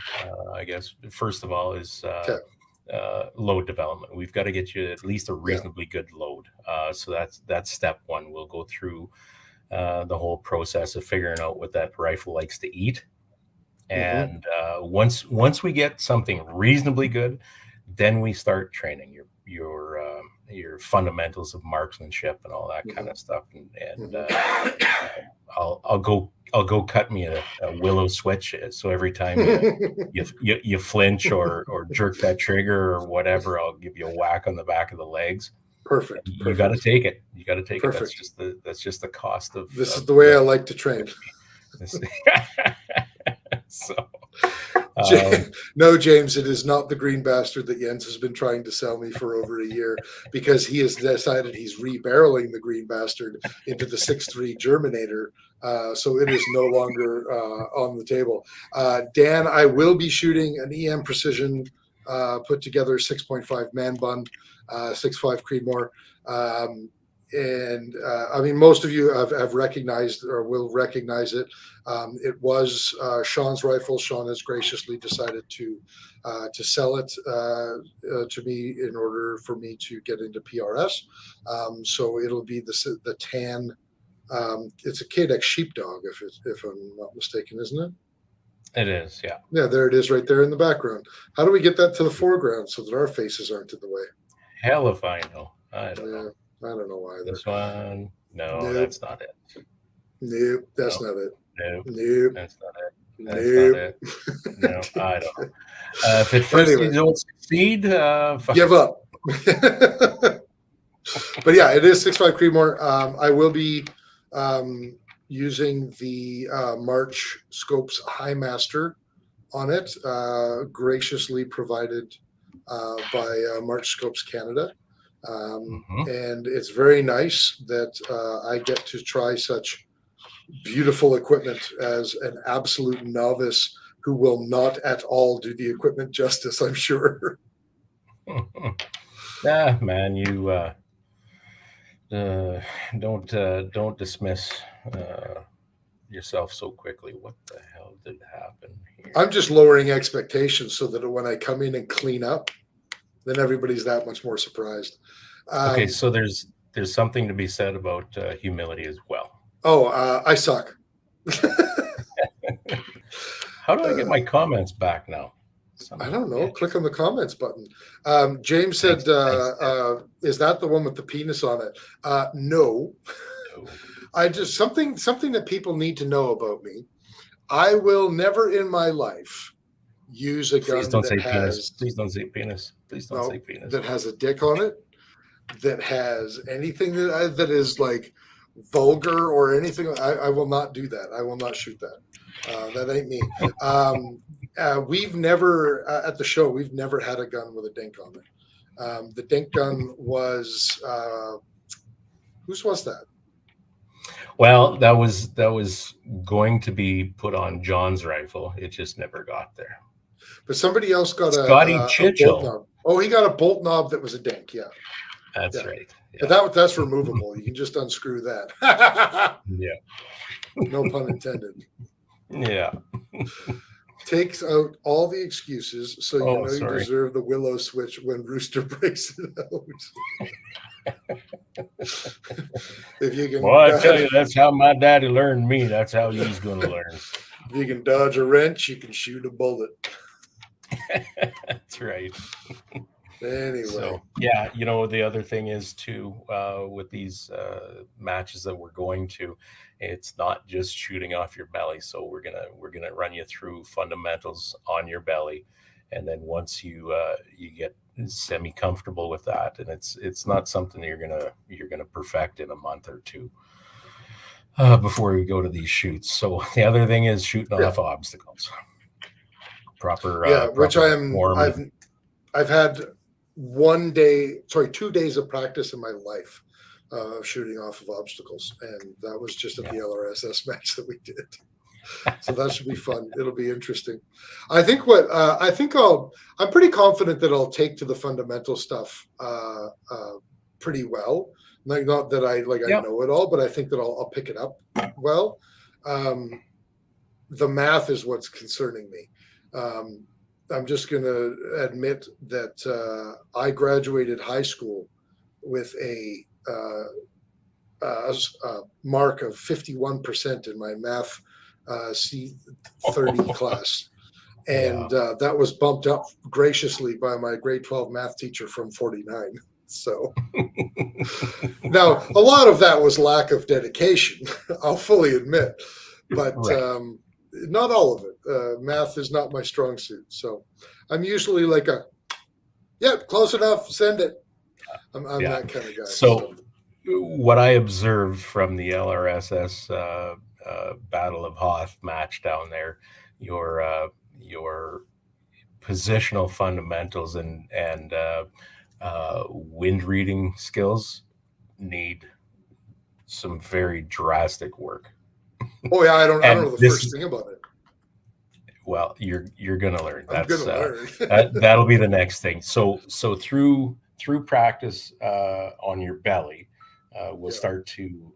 I guess first of all is load development. We've got to get you at least a reasonably good load. So that's step one. We'll go through the whole process of figuring out what that rifle likes to eat, and once we get something reasonably good, then we start training your fundamentals of marksmanship and all that kind of stuff. And I'll go cut me a willow switch. So every time you flinch or jerk that trigger or whatever, I'll give you a whack on the back of the legs. Perfect. You got to take it. You got to take Perfect. it. That's just the cost of. This is the way I like to train. So, no, James, it is not the green bastard that Jens has been trying to sell me for over a year, because he has decided he's rebarreling the green bastard into the 6.3 Germinator. So it is no longer on the table. Dan, I will be shooting an EM Precision put together 6.5 man bun, 6.5 Creedmoor. And I mean, most of you have recognized or will recognize it. It was Sean's rifle. Sean has graciously decided to sell it to me in order for me to get into PRS. So it'll be the tan. It's a K-Dex Sheepdog, if I'm not mistaken, isn't it? It is, yeah. Yeah, there it is, right there in the background. How do we get that to the foreground so that our faces aren't in the way? Hell if I know. I don't know. I don't know either. This one, no, that's not it. Nope, that's not it. Nope, that's not it. That's nope. not it. No, I don't know. If at first you don't succeed, give up. But yeah, it is 6.5 Creedmoor. I will be using the March Scopes High Master on it, graciously provided by March Scopes Canada. And it's very nice that I get to try such beautiful equipment as an absolute novice who will not at all do the equipment justice, I'm sure. Man, you don't dismiss yourself so quickly. What the hell did happen here? I'm just lowering expectations so that when I come in and clean up, then everybody's that much more surprised. Okay, so there's something to be said about humility as well. Oh, I suck. How do I get my comments back now? I don't know. Click on the comments button. James said, "Is that the one with the penis on it?" No. I just something that people need to know about me. I will never in my life use a gun that has penis. Please don't say penis. Please don't say penis. That has a dick on it. That has anything that is like vulgar or anything. I will not do that. I will not shoot that. That ain't me. We've never at the show. We've never had a gun with a dink on it. The dink gun was whose was that? Well, that was going to be put on John's rifle. It just never got there. But somebody else got a bolt knob. Oh, he got a bolt knob that was a dink. Yeah, that's right. Yeah. That's removable. You can just unscrew that. Yeah. No pun intended. Yeah. Takes out all the excuses, so you deserve the willow switch when Rooster breaks it out. If you can, well, I tell you, that's how my daddy learned me. That's how he's going to learn. If you can dodge a wrench, you can shoot a bullet. That's right. Anyway, so yeah, the other thing is too, with these matches that we're going to, it's not just shooting off your belly. So we're gonna run you through fundamentals on your belly, and then once you get semi comfortable with that, and it's not something you're gonna perfect in a month or two before we go to these shoots. So the other thing is shooting off obstacles. Which I am. I've had 2 days of practice in my life shooting off of obstacles, and that was just at the LRSS match that we did. So that should be fun. It'll be interesting. I think I'm pretty confident that I'll take to the fundamental stuff pretty well. Not that I know it all, but I think that I'll pick it up well. The math is what's concerning me. I'm just going to admit that I graduated high school with a mark of 51% in my math C30 class. And that was bumped up graciously by my grade 12 math teacher from 49. So now a lot of that was lack of dedication, I'll fully admit, but not all of it. Math is not my strong suit. So I'm usually like close enough, send it. I'm Yeah. that kind of guy. So what I observed from the LRSS Battle of Hoth match down there, your positional fundamentals and wind reading skills need some very drastic work. Oh yeah, I don't know the this first thing about it. Well, you're gonna learn. I'm gonna learn. That'll be the next thing. So through practice on your belly, we'll start to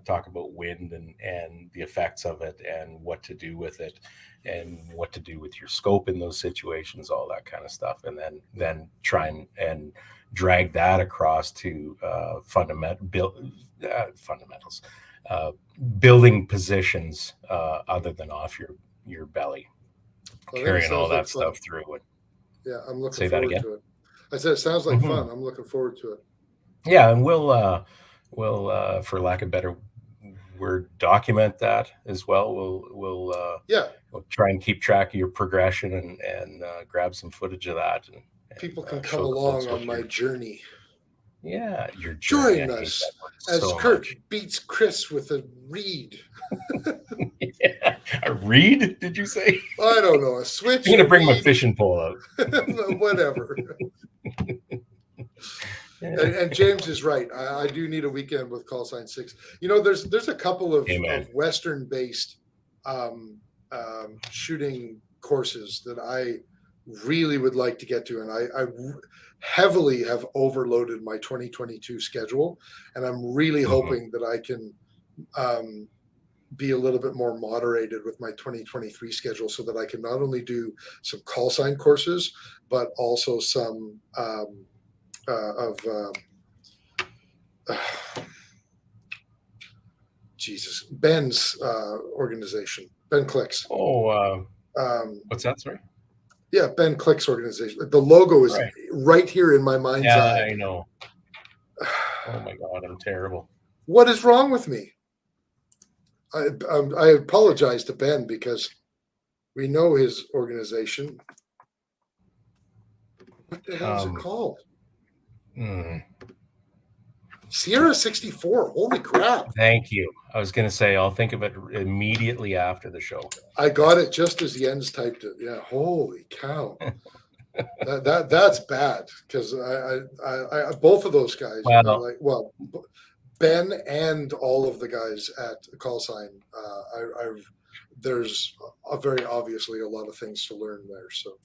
talk about wind and the effects of it and what to do with it and what to do with your scope in those situations, all that kind of stuff, and then try and drag that across to fundamentals, building positions other than off your belly, carrying all that stuff through it. Yeah, I'm looking forward to it. I said it sounds like fun. I'm looking forward to it. Yeah, and we'll for lack of better word, document that as well. We'll try and keep track of your progression and grab some footage of that. And people can come along on my journey. Yeah, your journey. Join us as Kurt beats Kris with a reed. Yeah. A reed? Did you say? I don't know. A switch. I'm gonna bring my fishing pole out. Whatever. And James is right. I do need a weekend with Callsign 6. There's a couple of Western-based shooting courses that I really would like to get to, and I heavily have overloaded my 2022 schedule, and I'm really hoping that I can be a little bit more moderated with my 2023 schedule so that I can not only do some Callsign courses, but also some Ben's organization, Ben Clicks. What's that? Sorry. Yeah, Ben Click's organization. The logo is right here in my mind's eye. Yeah, I know. Oh my God, I'm terrible. What is wrong with me? I apologize to Ben because we know his organization. What the hell is it called? Sierra 64. Holy crap. Thank you. I was going to say, I'll think of it immediately after the show. I got it just as Jens typed it. Yeah. Holy cow. That's bad because I both of those guys Ben and all of the guys at Callsign, there's very obviously a lot of things to learn there. So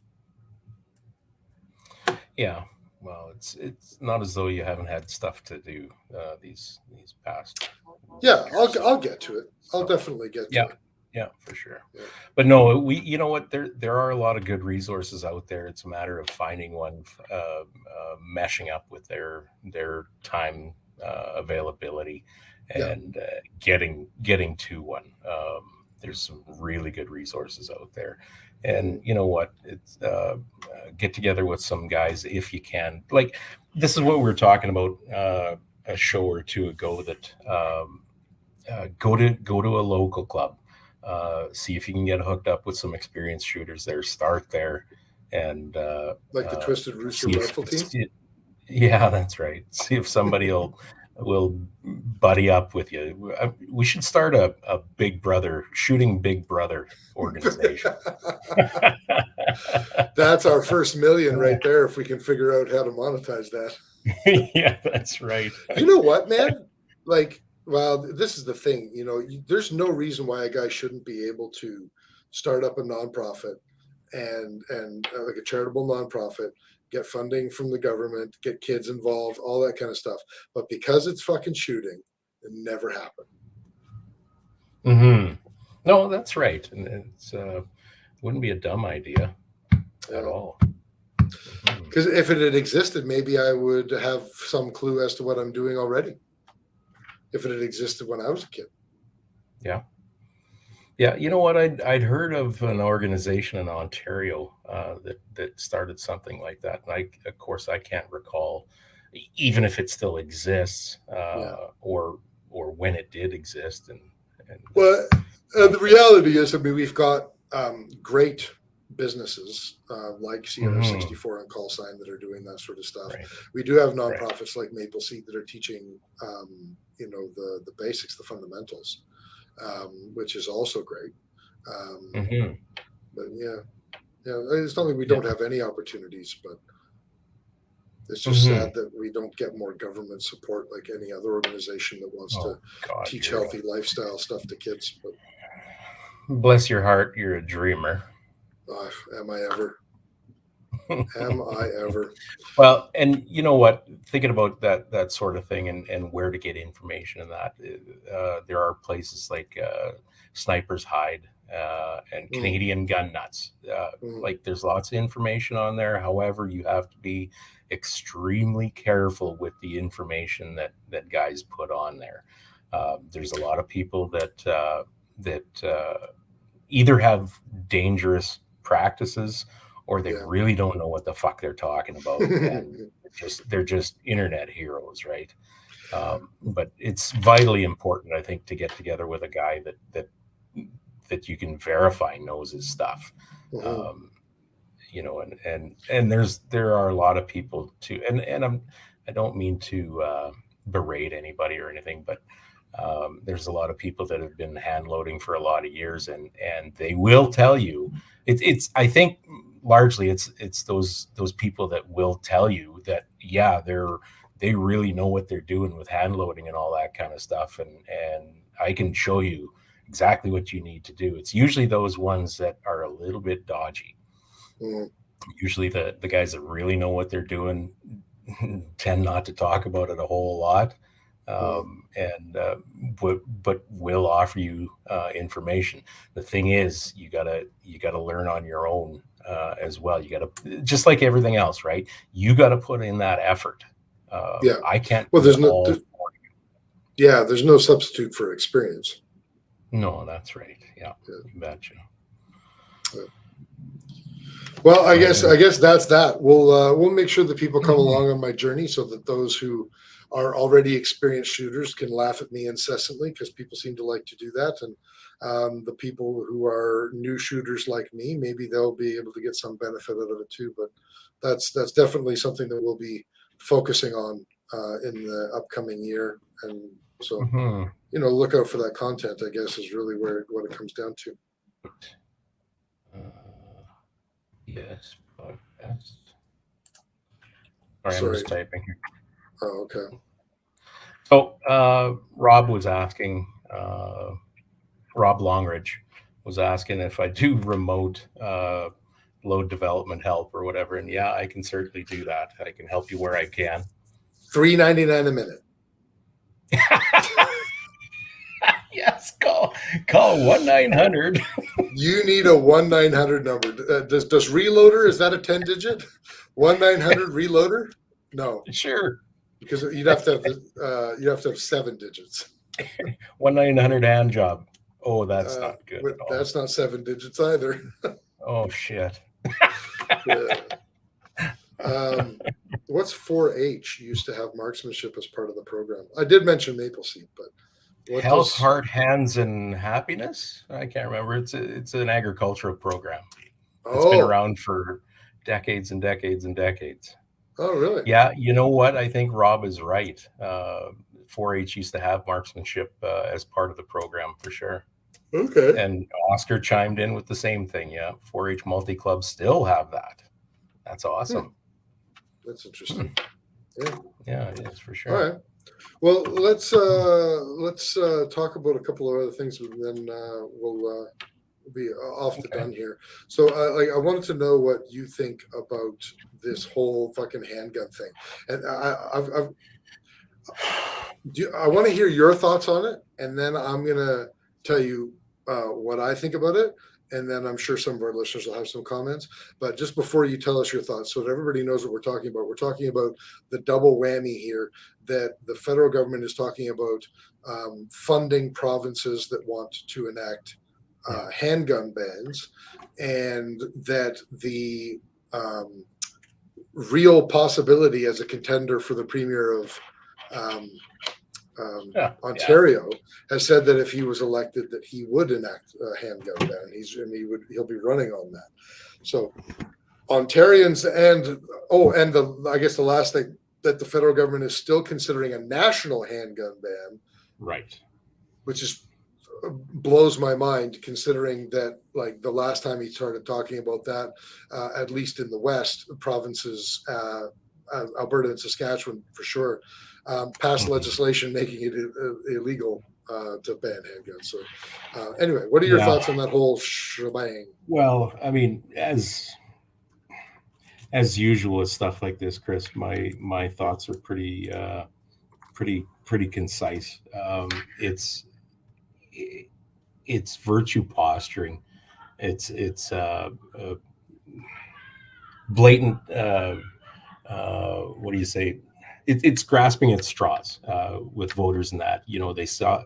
yeah. Well, it's not as though you haven't had stuff to do these past. Yeah, I'll get to it. I'll definitely get to it. Yeah, for sure. Yeah. But no, you know what? There are a lot of good resources out there. It's a matter of finding one, meshing up with their time availability, and getting to one. There's some really good resources out there. And you know what? It's get together with some guys if you can. Like this is what we were talking about a show or two ago. That go to a local club, see if you can get hooked up with some experienced shooters there. Start there, and like the Twisted Rooster rifle team. Yeah, that's right. See if somebody will buddy up with you. We should start a Big Brother shooting Big Brother organization. That's our first million right there. If we can figure out how to monetize that. Yeah, that's right. You know what, man? Like, well, this is the thing. There's no reason why a guy shouldn't be able to start up a nonprofit and like a charitable nonprofit, get funding from the government, get kids involved, all that kind of stuff. But because it's fucking shooting, it never happened. Mm-hmm. No, that's right. And it's wouldn't be a dumb idea at all. Because if it had existed, maybe I would have some clue as to what I'm doing already. If it had existed when I was a kid. Yeah. Yeah, you know what? I'd heard of an organization in Ontario that started something like that. And of course, I can't recall, even if it still exists, or when it did exist. And well, the reality is, I mean, we've got great businesses like Sierra 64 and Callsign that are doing that sort of stuff. Right. We do have nonprofits like Maple Seed that are teaching, the basics, the fundamentals, which is also great. But yeah, it's not like we don't have any opportunities, but it's just sad that we don't get more government support like any other organization that wants to teach healthy lifestyle stuff to kids. But bless your heart, you're a dreamer. Am I ever? Am I ever? Well, and you know what? Thinking about that sort of thing and where to get information and that, there are places like Sniper's Hide and Canadian Gun Nuts. Like there's lots of information on there. However, you have to be extremely careful with the information that guys put on there. There's a lot of people that either have dangerous practices or they really don't know what the fuck they're talking about, and they're just internet heroes, right? But it's vitally important, I think, to get together with a guy that you can verify knows his stuff. And there are a lot of people too, and I don't mean to berate anybody or anything, but there's a lot of people that have been hand loading for a lot of years, and they will tell you it's I think largely it's those people that will tell you that they really know what they're doing with hand loading and all that kind of stuff, and I can show you exactly what you need to do. It's usually those ones that are a little bit dodgy. Usually the guys that really know what they're doing tend not to talk about it a whole lot, but will offer you information. The thing is, you gotta learn on your own as well. You gotta, just like everything else, right? You gotta put in that effort. I can't. Well, there's no substitute for experience. No, that's right. Yeah. You betcha. Well, I guess that's that. We'll make sure that people come along on my journey so that those who are already experienced shooters can laugh at me incessantly, because people seem to like to do that. And the people who are new shooters like me, maybe they'll be able to get some benefit out of it too. But that's definitely something that we'll be focusing on in the upcoming year. And so, look out for that content, I guess, is really what it comes down to. Yes, podcast. Sorry, I'm just typing here. Oh, okay. So Rob was asking, Rob Longridge was asking if I do remote load development help or whatever. And yeah, I can certainly do that. I can help you where I can. $3.99 a minute. Yes, call 1-900. You need a 1-900 number. Does Reloader, is that a 10-digit? 1-900 Reloader? No. Sure. Because you'd have to have 7 digits. 1-900 hand job. Oh, that's not good. That's not 7 digits either. Oh shit. What's 4-H? Used to have marksmanship as part of the program. I did mention Maple Seed, but Health, Heart, Hands, and Happiness. I can't remember. It's an agricultural program. It's been around for decades and decades and decades. Oh, really? Yeah. You know what? I think Rob is right. 4-H used to have marksmanship as part of the program for sure. Okay. And Oscar chimed in with the same thing. Yeah. 4-H multi-clubs still have that. That's awesome. That's interesting. Yeah, it is for sure. All right. Well, let's talk about a couple of other things, and then we'll be off the done here. So, I wanted to know what you think about this whole fucking handgun thing, and I want to hear your thoughts on it, and then I'm gonna tell you what I think about it. And then I'm sure some of our listeners will have some comments. But just before you tell us your thoughts, so that everybody knows what we're talking about the double whammy here, that the federal government is talking about funding provinces that want to enact handgun bans, and that the real possibility as a contender for the premier of Yeah. Ontario has said that if he was elected, that he would enact a handgun ban. He'll be running on that. So Ontarians I guess the last thing, that the federal government is still considering a national handgun ban, Right. which is blows my mind, considering that like the last time he started talking about that, at least in the West provinces, Alberta and Saskatchewan for sure, passed legislation making it illegal to ban handguns. So anyway, what are your thoughts on that whole shebang? Well, I mean, as usual with stuff like this, Chris, my thoughts are pretty concise. It's virtue posturing. It's blatant. What do you say? It's grasping at straws with voters, and that they saw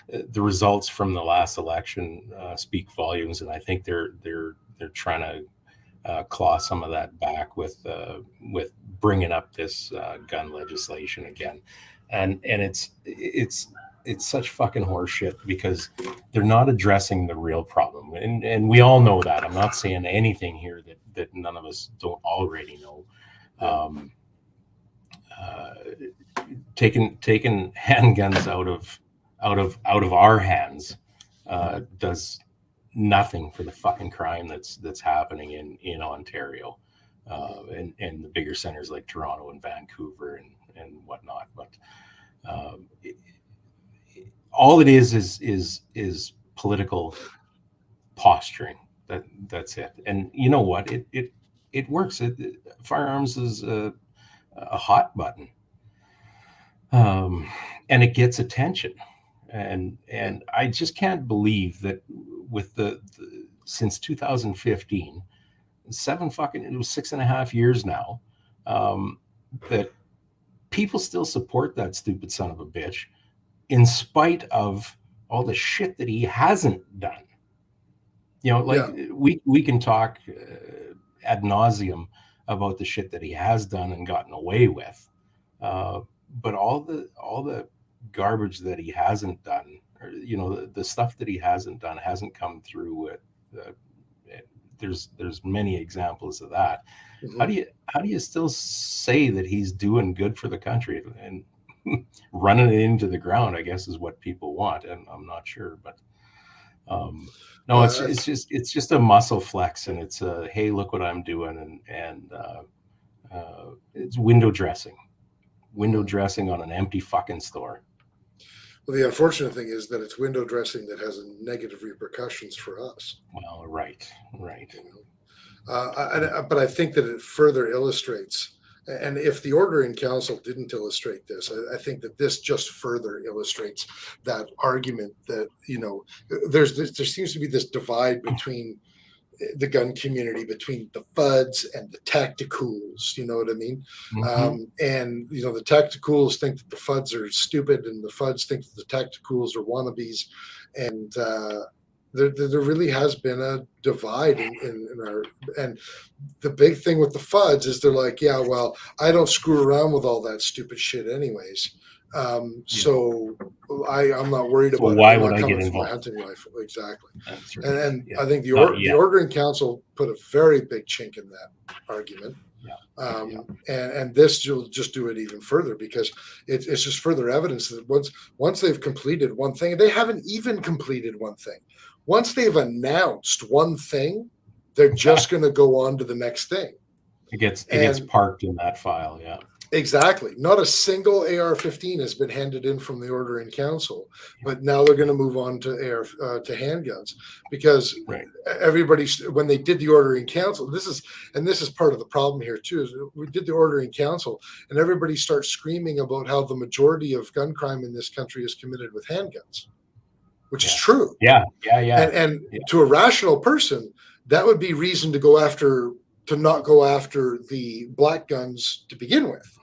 the results from the last election speak volumes, and I think they're trying to claw some of that back with bringing up this gun legislation again, and it's such fucking horseshit because they're not addressing the real problem, and we all know that. I'm not saying anything here that none of us don't already know. Taking handguns out of our hands does nothing for the fucking crime that's happening in Ontario and the bigger centers like Toronto and Vancouver and whatnot. But all it is political posturing. That's it. And you know what? It works. Firearms is a hot button, and it gets attention. And I just can't believe that with the since 2015, it was 6.5 years now, that people still support that stupid son of a bitch in spite of all the shit that he hasn't done. We can talk ad nauseum about the shit that he has done and gotten away with, but all the garbage that he hasn't done, or the stuff that he hasn't done, hasn't come through with. There's many examples of that. Mm-hmm. How do you still say that he's doing good for the country and running it into the ground? I guess is what people want, and I'm not sure, but no, it's just a muscle flex, and it's a hey, look what I'm doing, and it's window dressing on an empty fucking store. Well, the unfortunate thing is that it's window dressing that has negative repercussions for us. Well, right. But I think that it further illustrates, and if the Order in Council didn't illustrate this, I think that this just further illustrates that argument that there seems to be this divide between the gun community, between the FUDs and the tacticals, you know what I mean? Mm-hmm. And the tacticals think that the FUDs are stupid, and the FUDs think that the tacticals are wannabes, and there really has been a divide in our. And the big thing with the FUDs is they're like, yeah, well, I don't screw around with all that stupid shit anyways. So I'm not worried about why would I get involved? My hunting rifle, exactly. Right. And I think the Order in Council put a very big chink in that argument. And this will just do it even further, because it's just further evidence that once they've completed one thing, they haven't even completed one thing. Once they've announced one thing, they're just going to go on to the next thing. It gets parked in that file. Yeah. Exactly. Not a single AR-15 has been handed in from the Order in Council, but now they're going to move on to to handguns, because everybody, when they did the Order in Council, this is part of the problem here too. Is we did the Order in Council, and everybody starts screaming about how the majority of gun crime in this country is committed with handguns, which is true. Yeah. And to a rational person, that would be reason to not go after the black guns to begin with.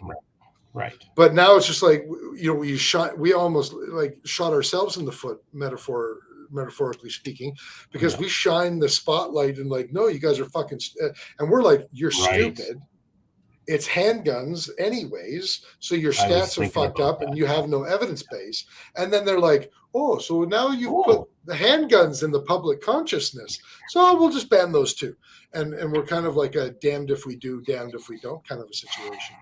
Right. But now it's just like, we almost like shot ourselves in the foot, metaphorically speaking, because we shine the spotlight and like, no, you guys are fucking, and we're like, you're stupid. it's handguns anyways, so your I was stats are thinking fucked about up and that. you have no evidence base. And then they're like, oh, so now you've put Oh, the handguns in the public consciousness, so we'll just ban those too. And we're kind of like a damned if we do, damned if we don't kind of a situation.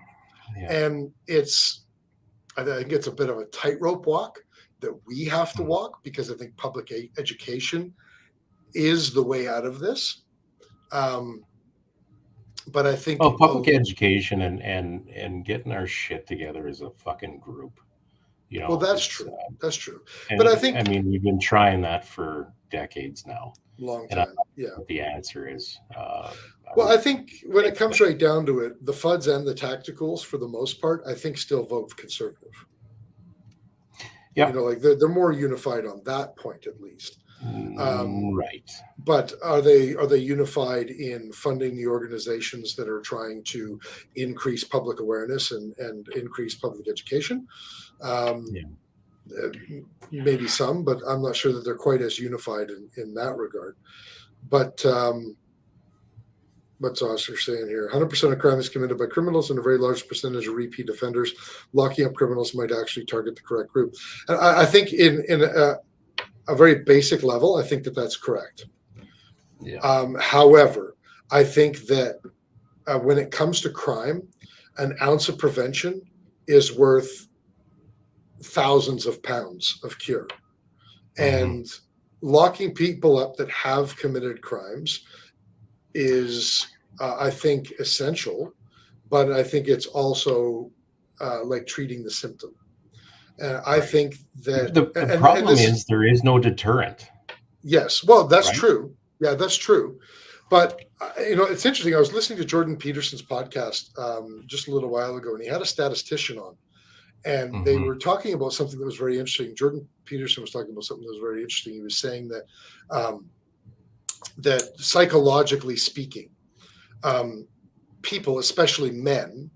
yeah. And I think it's a bit of a tightrope walk that we have to walk, because I think public education is the way out of this. But I think, Well, public education and getting our shit together as a fucking group. You well, know, that's it's true. That's true. and But I I think mean we've been trying that for decades now, long and I time. don't know Yeah. what the answer is. Well, I think when it Thanks, comes but right down to it, the FUDs and the tacticals, for the most part, I think still vote conservative. yeah, Like they're more unified on that point, at least. right. But are they unified in funding the organizations that are trying to increase public awareness and increase public education? Yeah. Maybe some, but I'm not sure that they're quite as unified in that regard. But what's Oscar saying here? 100% of crime is committed by criminals, and a very large percentage of repeat offenders. Locking up criminals might actually target the correct group. And I think in a very basic level, I think that that's correct. Yeah. However, I think that when it comes to crime, an ounce of prevention is worth thousands of pounds of cure. And locking people up that have committed crimes is, I think, essential, but I think it's also like treating the symptom. And I think that The problem is there is no deterrent. Yes, well, that's Right? true. Yeah, that's true. But it's interesting. I was listening to Jordan Peterson's podcast just a little while ago, and he had a statistician on, and they were talking about something that was very interesting. Jordan Peterson was talking about something that was very interesting. He was saying that that psychologically speaking, people, especially men,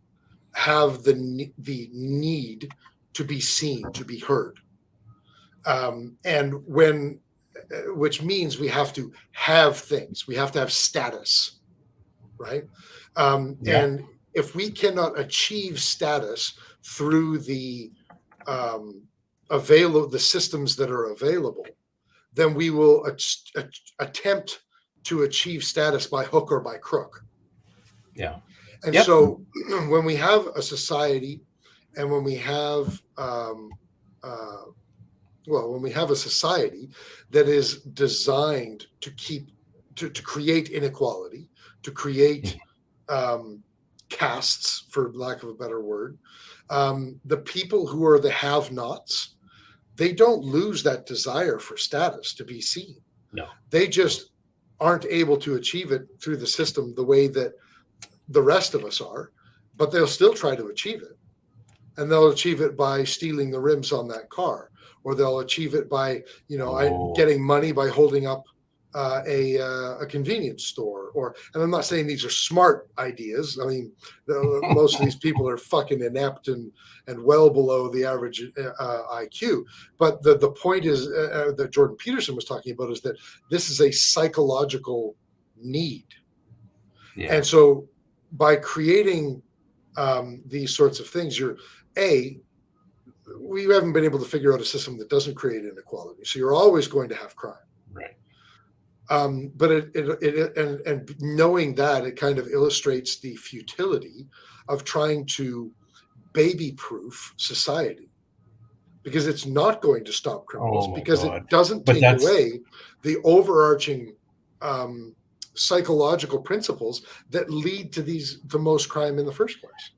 have the need to be seen, to be heard, and which means we have to have things. We have to have status, right? Yeah. And if we cannot achieve status through the the systems that are available, then we will attempt to achieve status by hook or by crook. Yeah. And so when we have a society, and when we have when we have a society that is designed to create inequality, to create castes, for lack of a better word, the people who are the have-nots, they don't lose that desire for status, to be seen. No. They just aren't able to achieve it through the system the way that the rest of us are, but they'll still try to achieve it. And they'll achieve it by stealing the rims on that car, or they'll achieve it by, getting money by holding up a convenience store. And I'm not saying these are smart ideas. I mean, most of these people are fucking inept and well below the average IQ. But the point is that Jordan Peterson was talking about is that this is a psychological need. Yeah. And so by creating these sorts of things, we haven't been able to figure out a system that doesn't create inequality. So you're always going to have crime. Right. But and knowing that, it kind of illustrates the futility of trying to baby-proof society, because it's not going to stop criminals, because it doesn't take away the overarching psychological principles that lead to the most crime in the first place.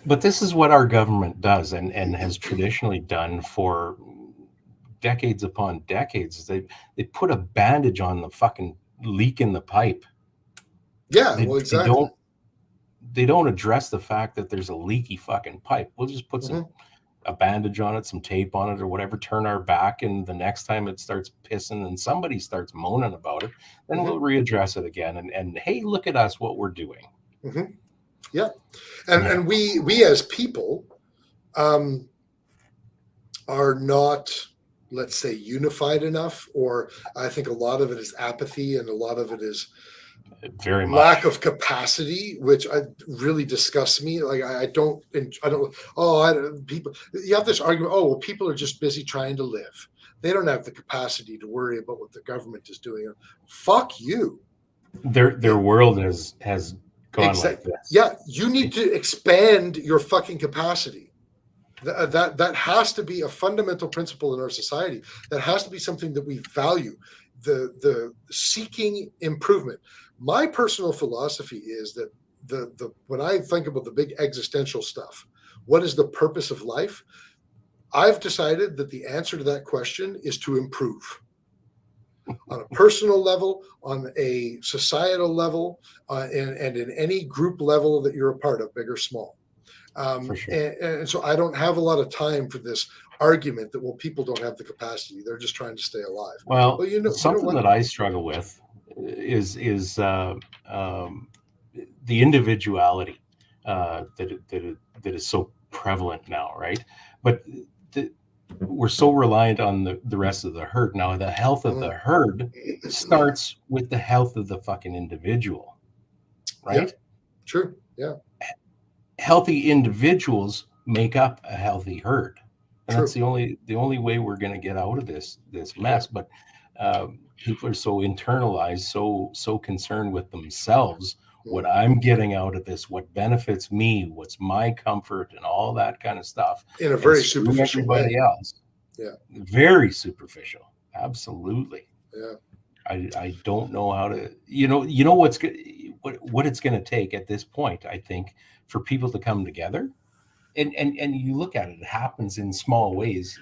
But this is what our government does and has traditionally done for decades upon decades. They put a bandage on the fucking leak in the pipe. Yeah, well, exactly. They don't address the fact that there's a leaky fucking pipe. We'll just put a bandage on it, some tape on it, or whatever, turn our back, and the next time it starts pissing and somebody starts moaning about it, then we'll readdress it again. And hey, look at us, what we're doing. Yeah. And we as people are not, let's say, unified enough, or I think a lot of it is apathy, and a lot of it is Very much. Lack of capacity, which really disgusts me. Like people, you have this argument, oh, well, people are just busy trying to live. They don't have the capacity to worry about what the government is doing. Fuck you. Their world has gone like this. Yeah, you need to expand your fucking capacity. That has to be a fundamental principle in our society. That has to be something that we value. The seeking improvement. My personal philosophy is that the when I think about the big existential stuff, what is the purpose of life? I've decided that the answer to that question is to improve on a personal level, on a societal level, and in any group level that you're a part of, big or small. For sure. And so I don't have a lot of time for this argument that, well, people don't have the capacity. They're just trying to stay alive. Well, something that I struggle with is the individuality that is so prevalent now, right? But we're so reliant on the rest of the herd. Now, the health of the herd starts with the health of the fucking individual, right? Yeah, true. Yeah. Healthy individuals make up a healthy herd. And True. That's the only way we're going to get out of this mess. But people are so internalized, so concerned with themselves, what I'm getting out of this, what benefits me, what's my comfort, and all that kind of stuff. In a very superficial everybody way. Else. Yeah. Very superficial. Absolutely. Yeah. I don't know how to, what it's going to take at this point, I think, for people to come together. And you look at it, it happens in small ways,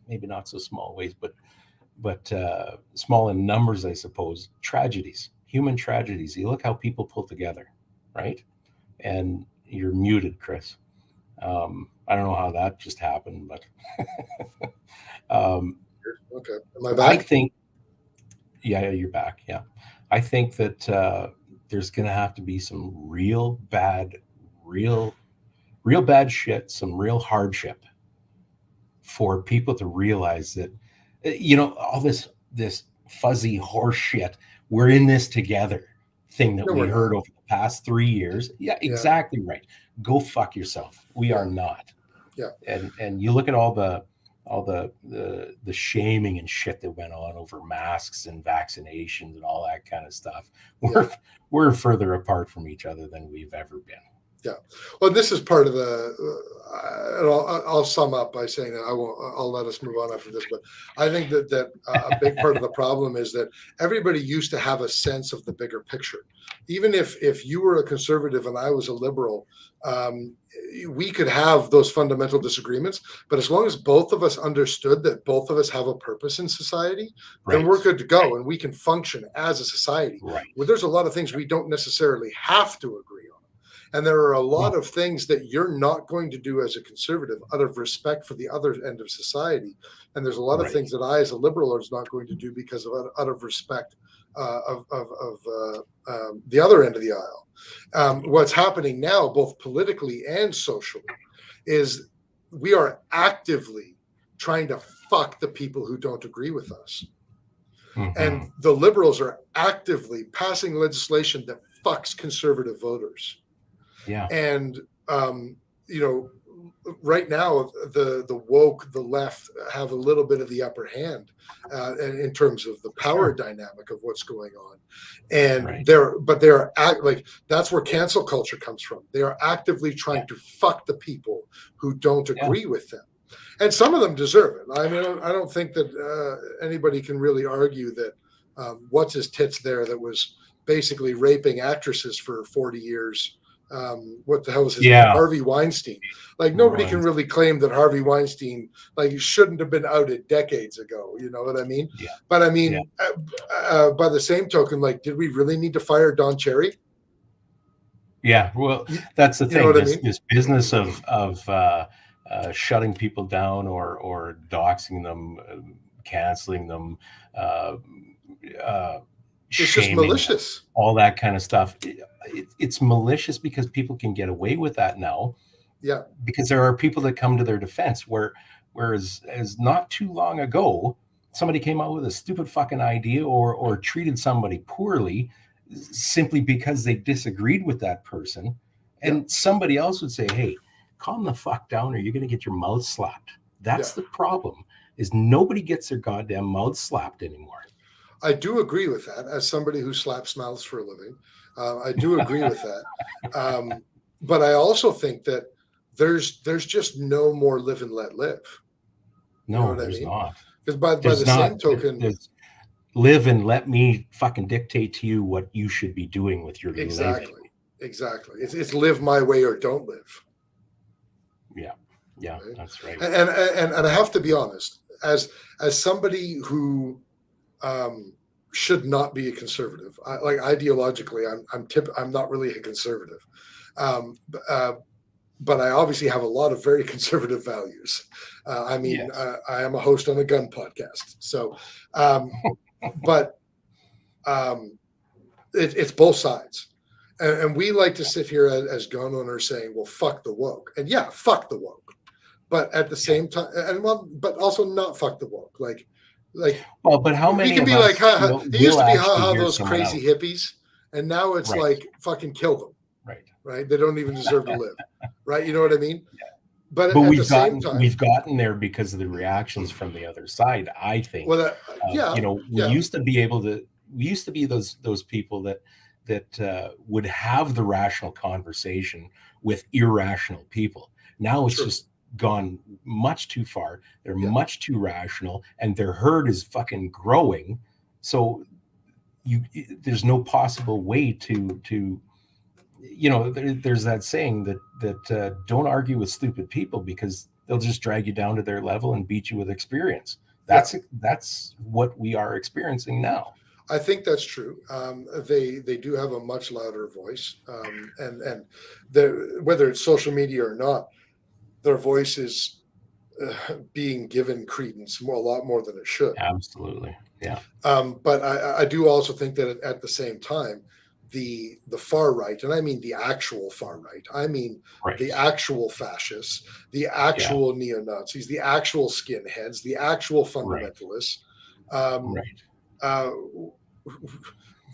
maybe not so small ways, but small in numbers, I suppose. Tragedies, human tragedies. You look how people pull together, right? And you're muted, Kris. I don't know how that just happened, but okay. Am I back? I think, yeah, you're back. Yeah, I think that there's going to have to be some real bad shit, some real hardship for people to realize that, all this fuzzy horse shit, we're in this together thing that we heard over the past 3 years. Yeah, exactly right. Go fuck yourself. We are not. Yeah. And you look at all the shaming and shit that went on over masks and vaccinations and all that kind of stuff. We're further apart from each other than we've ever been. Yeah. Well, this is part of I'll sum up by saying that I'll let us move on after this, but I think that a big part of the problem is that everybody used to have a sense of the bigger picture. Even if you were a conservative and I was a liberal, we could have those fundamental disagreements, but as long as both of us understood that both of us have a purpose in society, then we're good to go and we can function as a society. Right. Well, there's a lot of things we don't necessarily have to agree on. And there are a lot of things that you're not going to do as a conservative out of respect for the other end of society. And there's a lot of things that I, as a liberal, is not going to do because of out of respect of the other end of the aisle. What's happening now, both politically and socially, is we are actively trying to fuck the people who don't agree with us. Mm-hmm. And the liberals are actively passing legislation that fucks conservative voters. Yeah. And, right now, the woke, the left have a little bit of the upper hand in terms of the power dynamic of what's going on. And that's where cancel culture comes from. They are actively trying to fuck the people who don't agree with them. And some of them deserve it. I mean, I don't think that anybody can really argue that what's his tits there that was basically raping actresses for 40 years. What the hell was his name? Harvey Weinstein. Like nobody can really claim that Harvey Weinstein shouldn't have been outed decades ago. You know what I mean? Yeah. But I mean, by the same token, did we really need to fire Don Cherry? Yeah. Well, that's the thing. This business of shutting people down or doxing them, canceling them, it's just malicious. All that kind of stuff. It's malicious because people can get away with that now. Yeah. Because there are people that come to their defense. Whereas not too long ago, somebody came out with a stupid fucking idea or treated somebody poorly, simply because they disagreed with that person. And somebody else would say, hey, calm the fuck down or you're going to get your mouth slapped. That's the problem, is nobody gets their goddamn mouth slapped anymore. I do agree with that. As somebody who slaps mouths for a living, I do agree with that. But I also think that there's just no more live and let live. No, you know there's not. Because by the same token, there's live and let me fucking dictate to you what you should be doing with your living. Exactly. It's live my way or don't live. Yeah, right? That's right. And I have to be honest, as somebody who should not be a conservative, like ideologically, I'm not really a conservative, but I obviously have a lot of very conservative values. I mean, yes. I am a host on a gun podcast, so but it's both sides. And we like to sit here as gun owners saying, well, fuck the woke. And yeah, fuck the woke. But at the same time, but also not fuck the woke. Like, well, but how many? We can be like, it used to be those crazy hippies, and now it's like fucking kill them. Right. They don't even deserve to live. Right. You know what I mean? Yeah. But we've gotten there because of the reactions from the other side. I think. Well, we used to be those people that would have the rational conversation with irrational people. Now it's just gone much too far. They're much too rational, and their herd is fucking growing. So there's no possible way to there's that saying that don't argue with stupid people because they'll just drag you down to their level and beat you with experience. That's what we are experiencing now. I think that's true. They do have a much louder voice, and whether it's social media or not, their voice is being given credence a lot more than it should. Absolutely, yeah. But I do also think that at the same time, the far right, and I mean the actual far right, I mean the actual fascists, the actual neo-Nazis, the actual skinheads, the actual fundamentalists.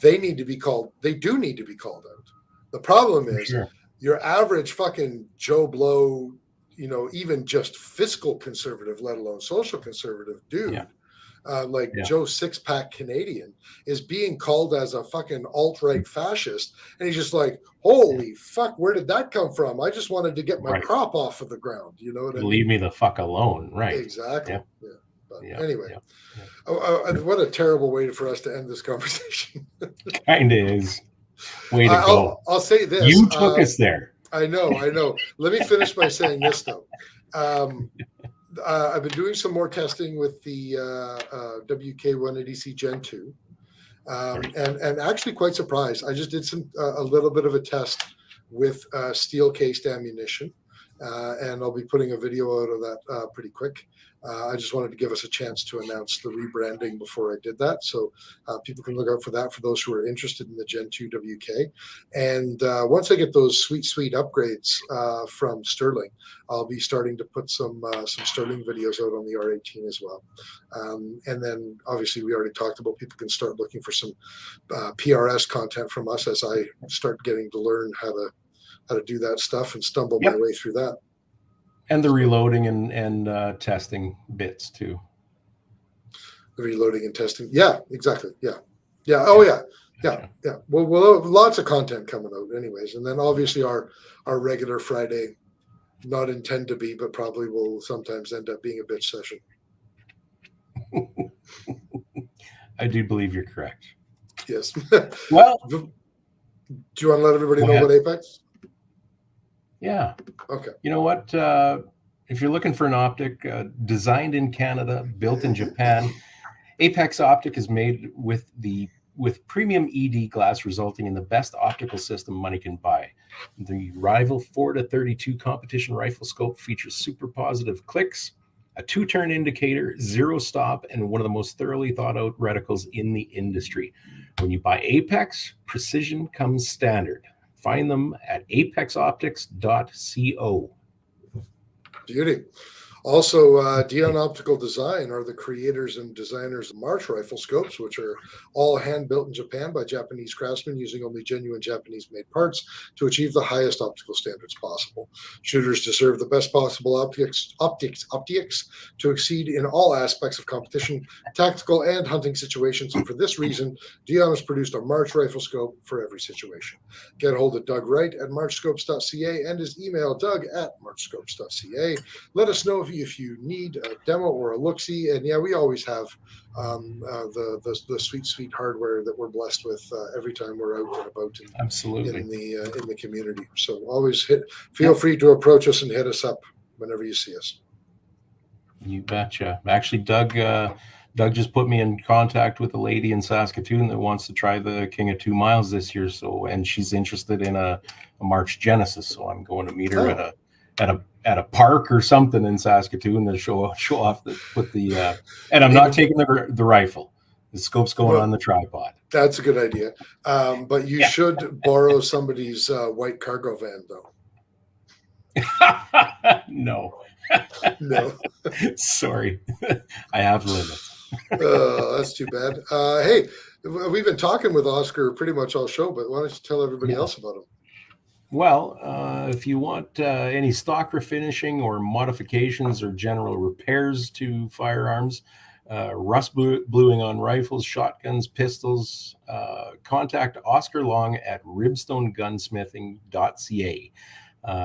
They need to be called. They do need to be called out. The problem is your average fucking Joe Blow, even just fiscal conservative, let alone social conservative dude, Joe Six-Pack Canadian, is being called as a fucking alt-right fascist, and he's just like, holy fuck, where did that come from? I just wanted to get my crop off of the ground. You know what I mean? Leave me the fuck alone, right? Exactly. Yeah. But anyway, what a terrible way for us to end this conversation. Kind of is. Way to go. I'll say this. You took us there. I know. Let me finish by saying this, though. I've been doing some more testing with the WK180C Gen 2. And actually quite surprised. I just did a little bit of a test with steel-cased ammunition. And I'll be putting a video out of that pretty quick. I just wanted to give us a chance to announce the rebranding before I did that. So people can look out for that for those who are interested in the Gen 2 WK. And once I get those sweet upgrades from Sterling, I'll be starting to put some Sterling videos out on the R18 as well. And then obviously we already talked about people can start looking for some PRS content from us as I start getting to learn how to do that stuff and stumble my way through that. And the reloading and testing bits too. The reloading and testing. Yeah, exactly. Yeah. Oh yeah. Well, lots of content coming out anyways. And then obviously our regular Friday, not intend to be, but probably will sometimes end up being a bitch session. I do believe you're correct. Yes. Well, do you want to let everybody know about Apex? Yeah. Okay. You know what? If you're looking for an optic designed in Canada, built in Japan, Apex Optic is made with premium ED glass, resulting in the best optical system money can buy. The rival 4-32 competition rifle scope features super positive clicks, a 2-turn indicator, 0 stop, and one of the most thoroughly thought out reticles in the industry. When you buy Apex, precision comes standard. Find them at apexoptics.co. Beauty. Also, Dion Optical Design are the creators and designers of March rifle scopes, which are all hand-built in Japan by Japanese craftsmen using only genuine Japanese-made parts to achieve the highest optical standards possible. Shooters deserve the best possible optics to exceed in all aspects of competition, tactical, and hunting situations. And for this reason, Dion has produced a March rifle scope for every situation. Get a hold of Doug Wright at marchscopes.ca and his email, doug@marchscopes.ca. Let us know if you need a demo or a look-see. And yeah, we always have the sweet hardware that we're blessed with every time we're out and about Absolutely. in the community. So always feel free to approach us and hit us up whenever you see us. You betcha. Actually, Doug just put me in contact with a lady in Saskatoon that wants to try the King of 2 Miles this year. So, and she's interested in a March Genesis. So I'm going to meet her at a park or something in Saskatoon to show off and I'm not taking the rifle. The scope's going on the tripod. That's a good idea. But you should borrow somebody's white cargo van, though. No. No. Sorry. I have limits. That's too bad. Hey, we've been talking with Oscar pretty much all show, but why don't you tell everybody else about him? Well, if you want any stock refinishing or modifications or general repairs to firearms, rust bluing on rifles, shotguns, pistols, contact Oscar Long at ribstonegunsmithing.ca.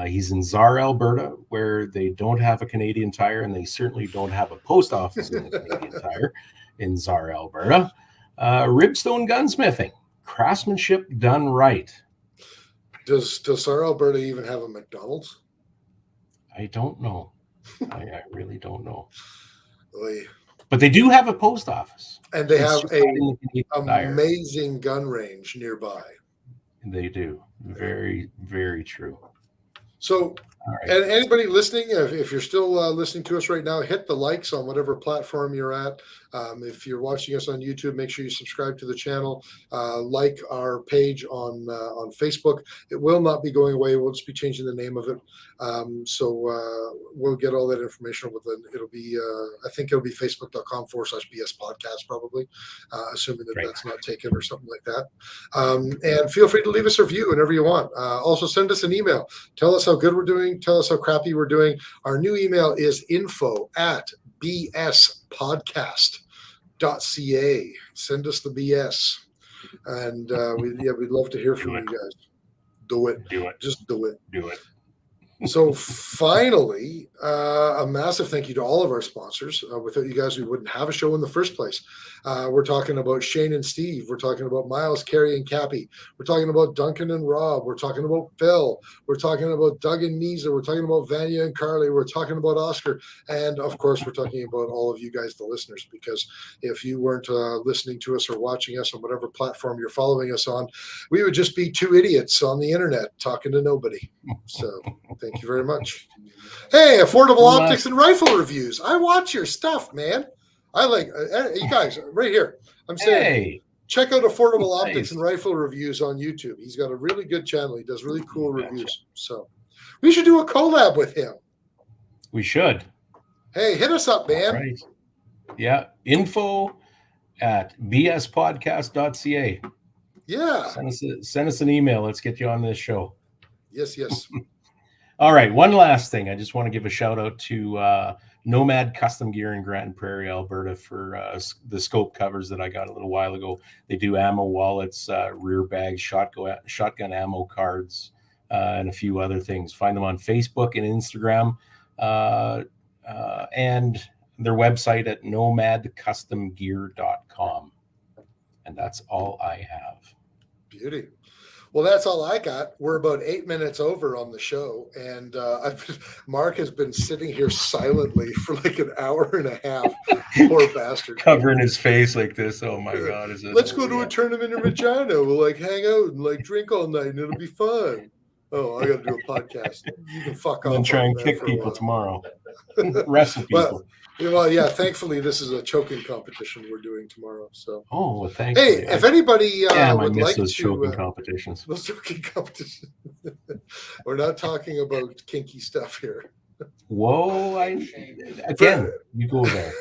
He's in Czar, Alberta, where they don't have a Canadian Tire, and they certainly don't have a post office in the Canadian Tire in Czar, Alberta. Ribstone Gunsmithing, craftsmanship done right. Does Czar, Alberta even have a McDonald's? I don't know. I really don't know. Oy. But they do have a post office. And they have an amazing gun range nearby. They do. Very, very true. So, and anybody listening, if you're still listening to us right now, hit the likes on whatever platform you're at. If you're watching us on YouTube, make sure you subscribe to the channel. Like our page on Facebook. It will not be going away. We'll just be changing the name of it. So we'll get all that information. It'll be, I think it'll be facebook.com/BS podcast, probably, assuming that that's not taken or something like that. And feel free to leave us a review whenever you want. Also, send us an email. Tell us how good we're doing. Tell us how crappy we're doing. Our new email is info@bspodcast.ca. Send us the BS. And we'd love to hear from you guys. Do it. Just do it. Do it. So finally, a massive thank you to all of our sponsors. Without you guys, we wouldn't have a show in the first place. We're talking about Shane and Steve. We're talking about Miles, Carrie, and Cappy. We're talking about Duncan and Rob. We're talking about Phil. We're talking about Doug and Nisa. We're talking about Vanya and Carly. We're talking about Oscar. And, of course, we're talking about all of you guys, the listeners, because if you weren't listening to us or watching us on whatever platform you're following us on, we would just be two idiots on the internet talking to nobody. So thank you very much. Hey, Affordable Optics and Rifle Reviews. I watch your stuff, man. I like you guys right here. I'm saying, check out Affordable Optics and Rifle Reviews on YouTube. He's got a really good channel. He does really cool reviews. So we should do a collab with him. We should. Hey, hit us up, man. Right. Yeah. info@bspodcast.ca. Yeah. Send us an email. Let's get you on this show. Yes. All right. One last thing. I just want to give a shout out to Nomad Custom Gear in Grand Prairie, Alberta for the scope covers that I got a little while ago. They do ammo wallets, rear bags, shotgun ammo cards, and a few other things. Find them on Facebook and Instagram, and their website at nomadcustomgear.com. And that's all I have. Beauty. Well, that's all I got. We're about 8 minutes over on the show, and Mark has been sitting here silently for like an hour and a half. Poor bastard. Covering his face like this. Oh my God! Let's go to a tournament in Regina. We'll like hang out and like drink all night, and it'll be fun. Oh, I got to do a podcast. You can fuck off. And try and kick people tomorrow. Wrestle people. Well, yeah. Thankfully, this is a choking competition we're doing tomorrow. So, well, thanks. Hey, if anybody would like those to choking competitions, those choking competitions. We're not talking about kinky stuff here. Whoa! You go there.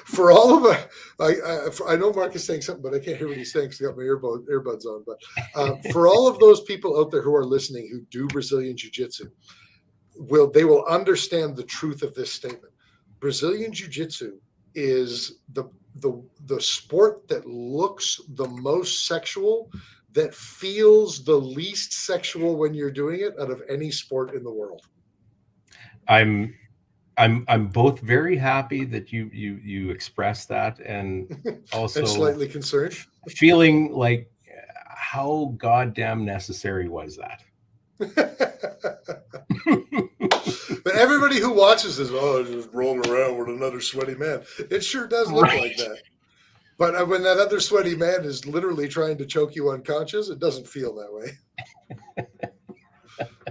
For all of I know Mark is saying something, but I can't hear what he's saying because I got my earbuds on. But for all of those people out there who are listening who do Brazilian Jiu-Jitsu, they will understand the truth of this statement. Brazilian Jiu-Jitsu is the sport that looks the most sexual, that feels the least sexual when you're doing it out of any sport in the world. I'm both very happy that you expressed that, and also and slightly concerned, feeling like how goddamn necessary was that. But everybody who watches this, just rolling around with another sweaty man. It sure does look like that. But when that other sweaty man is literally trying to choke you unconscious, it doesn't feel that way.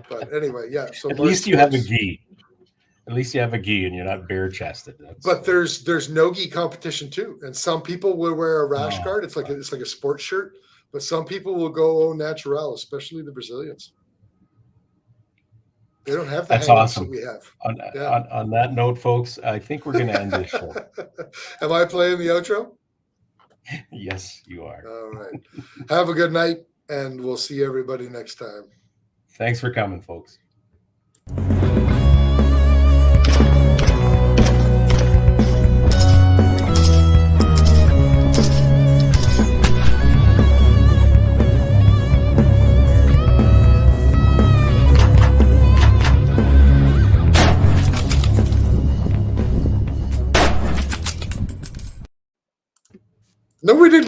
But anyway, yeah. So at least you have a gi. At least you have a gi and you're not bare chested. But there's no gi competition too, and some people will wear a rash guard. It's like a sports shirt, but some people will go au natural, especially the Brazilians. They don't have the That's awesome. That we have. On that note, folks, I think we're going to end this show. Am I playing the outro? Yes, you are. All right. Have a good night, and we'll see everybody next time. Thanks for coming, folks. No, we didn't.